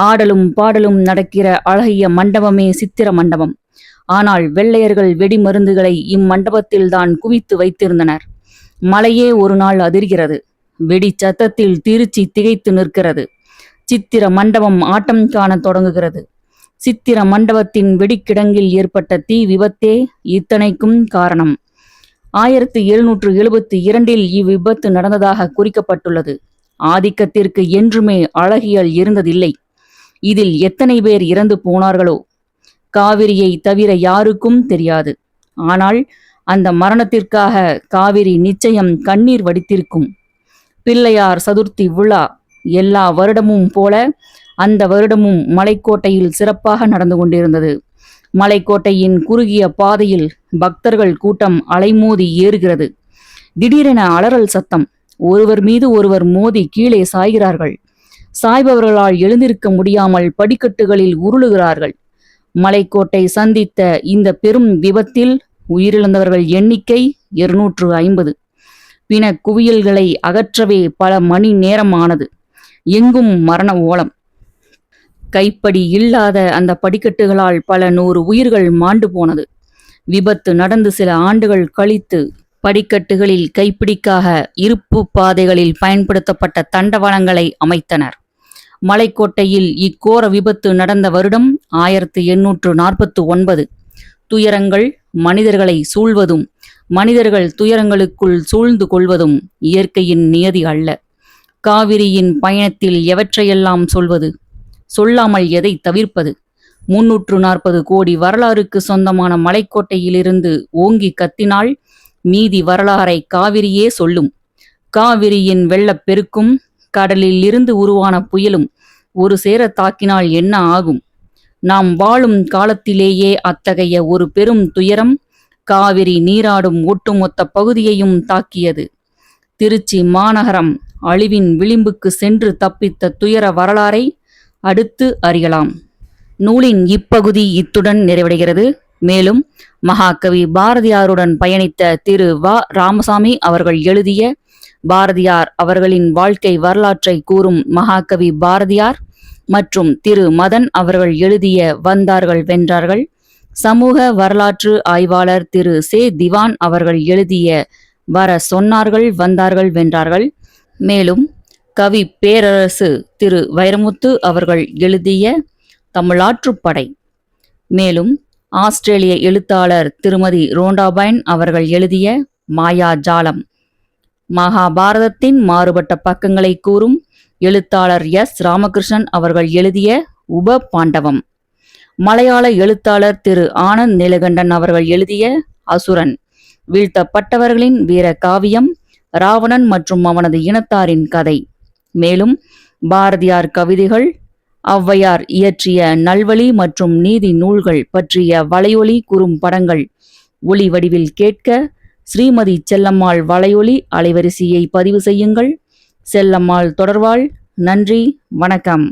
ஆடலும் பாடலும் நடக்கிற அழகிய மண்டபமே சித்திர மண்டபம். ஆனால் வெள்ளையர்கள் வெடிமருந்துகளை இம்மண்டபத்தில்தான் குவித்து வைத்திருந்தனர். மலையே ஒரு நாள் அதிர்கிறது. வெடி சத்தத்தில் திருச்சி திகைத்து நிற்கிறது. சித்திர மண்டபம் ஆட்டம் காண தொடங்குகிறது. சித்திர மண்டபத்தின் வெடிக்கிடங்கில் ஏற்பட்ட தீ விபத்தே இத்தனைக்கும் காரணம். 1772 இவ்விபத்து நடந்ததாக குறிக்கப்பட்டுள்ளது. ஆதிக்கத்திற்கு என்றுமே அழகியல் இருந்ததில்லை. இதில் எத்தனை பேர் இறந்து போனார்களோ காவிரியை தவிர யாருக்கும் தெரியாது. ஆனால் அந்த மரணத்திற்காக காவிரி நிச்சயம் கண்ணீர் வடித்திருக்கும். பிள்ளையார் சதுர்த்தி விழா எல்லா வருடமும் போல அந்த வருடமும் மலைக்கோட்டையில் சிறப்பாக நடந்து கொண்டிருந்தது. மலைக்கோட்டையின் குறுகிய பாதையில் பக்தர்கள் கூட்டம் அலைமோதி ஏறுகிறது. திடீரென அலறல் சத்தம். ஒருவர் மீது ஒருவர் மோதி கீழே சாய்கிறார்கள். சாய்பவர்களால் எழுந்திருக்க முடியாமல் படிக்கட்டுகளில் உருளுகிறார்கள். மலைக்கோட்டை சந்தித்த இந்த பெரும் விபத்தில் உயிரிழந்தவர்கள் எண்ணிக்கை 250. பிண குவியல்களை அகற்றவே பல மணி நேரம் ஆனது. எங்கும் மரண ஓலம். கைப்படி இல்லாத அந்த படிக்கட்டுகளால் பல 100 உயிர்கள் மாண்டு போனது. விபத்து நடந்து சில ஆண்டுகள் கழித்து படிக்கட்டுகளில் கைப்பிடிக்காக இருப்பு பாதைகளில் பயன்படுத்தப்பட்ட தண்டவாளங்களை அமைத்தனர். மலைக்கோட்டையில் இக்கோர விபத்து நடந்த வருடம் 1849. துயரங்கள் மனிதர்களை சூழ்வதும் மனிதர்கள் துயரங்களுக்குள் சூழ்ந்து கொள்வதும் இயற்கையின் நியதி அல்ல. காவிரியின் பயணத்தில் எவற்றையெல்லாம் சொல்வது, சொல்லாமல் எதை தவிர்ப்பது? 340 கோடி வரலாறுக்கு சொந்தமான மலைக்கோட்டையிலிருந்து ஓங்கி கத்தினால் மீதி வரலாறை காவிரியே சொல்லும். காவிரியின் வெள்ளப்பெருக்கும் கடலில் இருந்து உருவான புயலும் ஒரு சேர தாக்கினால் என்ன ஆகும்? நாம் வாழும் காலத்திலேயே அத்தகைய ஒரு பெரும் துயரம் காவிரி நீராடும் ஒட்டுமொத்த பகுதியையும் தாக்கியது. திருச்சி மாநகரம் அழிவின் விளிம்புக்கு சென்று தப்பித்த துயர வரலாறை அடுத்து அறியலாம். நூலின் இப்பகுதி இத்துடன் நிறைவடைகிறது. மேலும் மகாகவி பாரதியாருடன் பயணித்த திரு வ. ராமசாமி அவர்கள் எழுதிய பாரதியார் அவர்களின் வாழ்க்கை வரலாற்றை கூறும் மகாகவி பாரதியார் மற்றும் திரு மதன் அவர்கள் எழுதிய வந்தார்கள் வென்றார்கள், சமூக வரலாற்று ஆய்வாளர் திரு சே. திவான் அவர்கள் எழுதிய வர சொன்னார்கள் வந்தார்கள் வென்றார்கள், மேலும் கவி பேரரசு திரு வைரமுத்து அவர்கள் எழுதிய தமிழாற்றுப்படை, மேலும் ஆஸ்திரேலிய எழுத்தாளர் திருமதி ரோண்டாபைன் அவர்கள் எழுதிய மாயாஜாலம், மகாபாரதத்தின் மாறுபட்ட பக்கங்களை கூறும் எழுத்தாளர் எஸ். ராமகிருஷ்ணன் அவர்கள் எழுதிய உப பாண்டவம், மலையாள எழுத்தாளர் திரு ஆனந்த் நீலகண்டன் அவர்கள் எழுதிய அசுரன், வீழ்த்தப்பட்டவர்களின் வீர காவியம், ராவணன் மற்றும் அவனது இனத்தாரின் கதை, மேலும் பாரதியார் கவிதைகள், ஔவையார் இயற்றிய நல்வழி மற்றும் நீதி நூல்கள் பற்றிய வலையொலி குறும்படங்கள் ஒளி வடிவில் கேட்க ஸ்ரீமதி செல்லம்மாள் வலையொலி அலைவரிசையை பதிவு செய்யுங்கள். செல்லம்மாள் தொடர்வாள். நன்றி, வணக்கம்.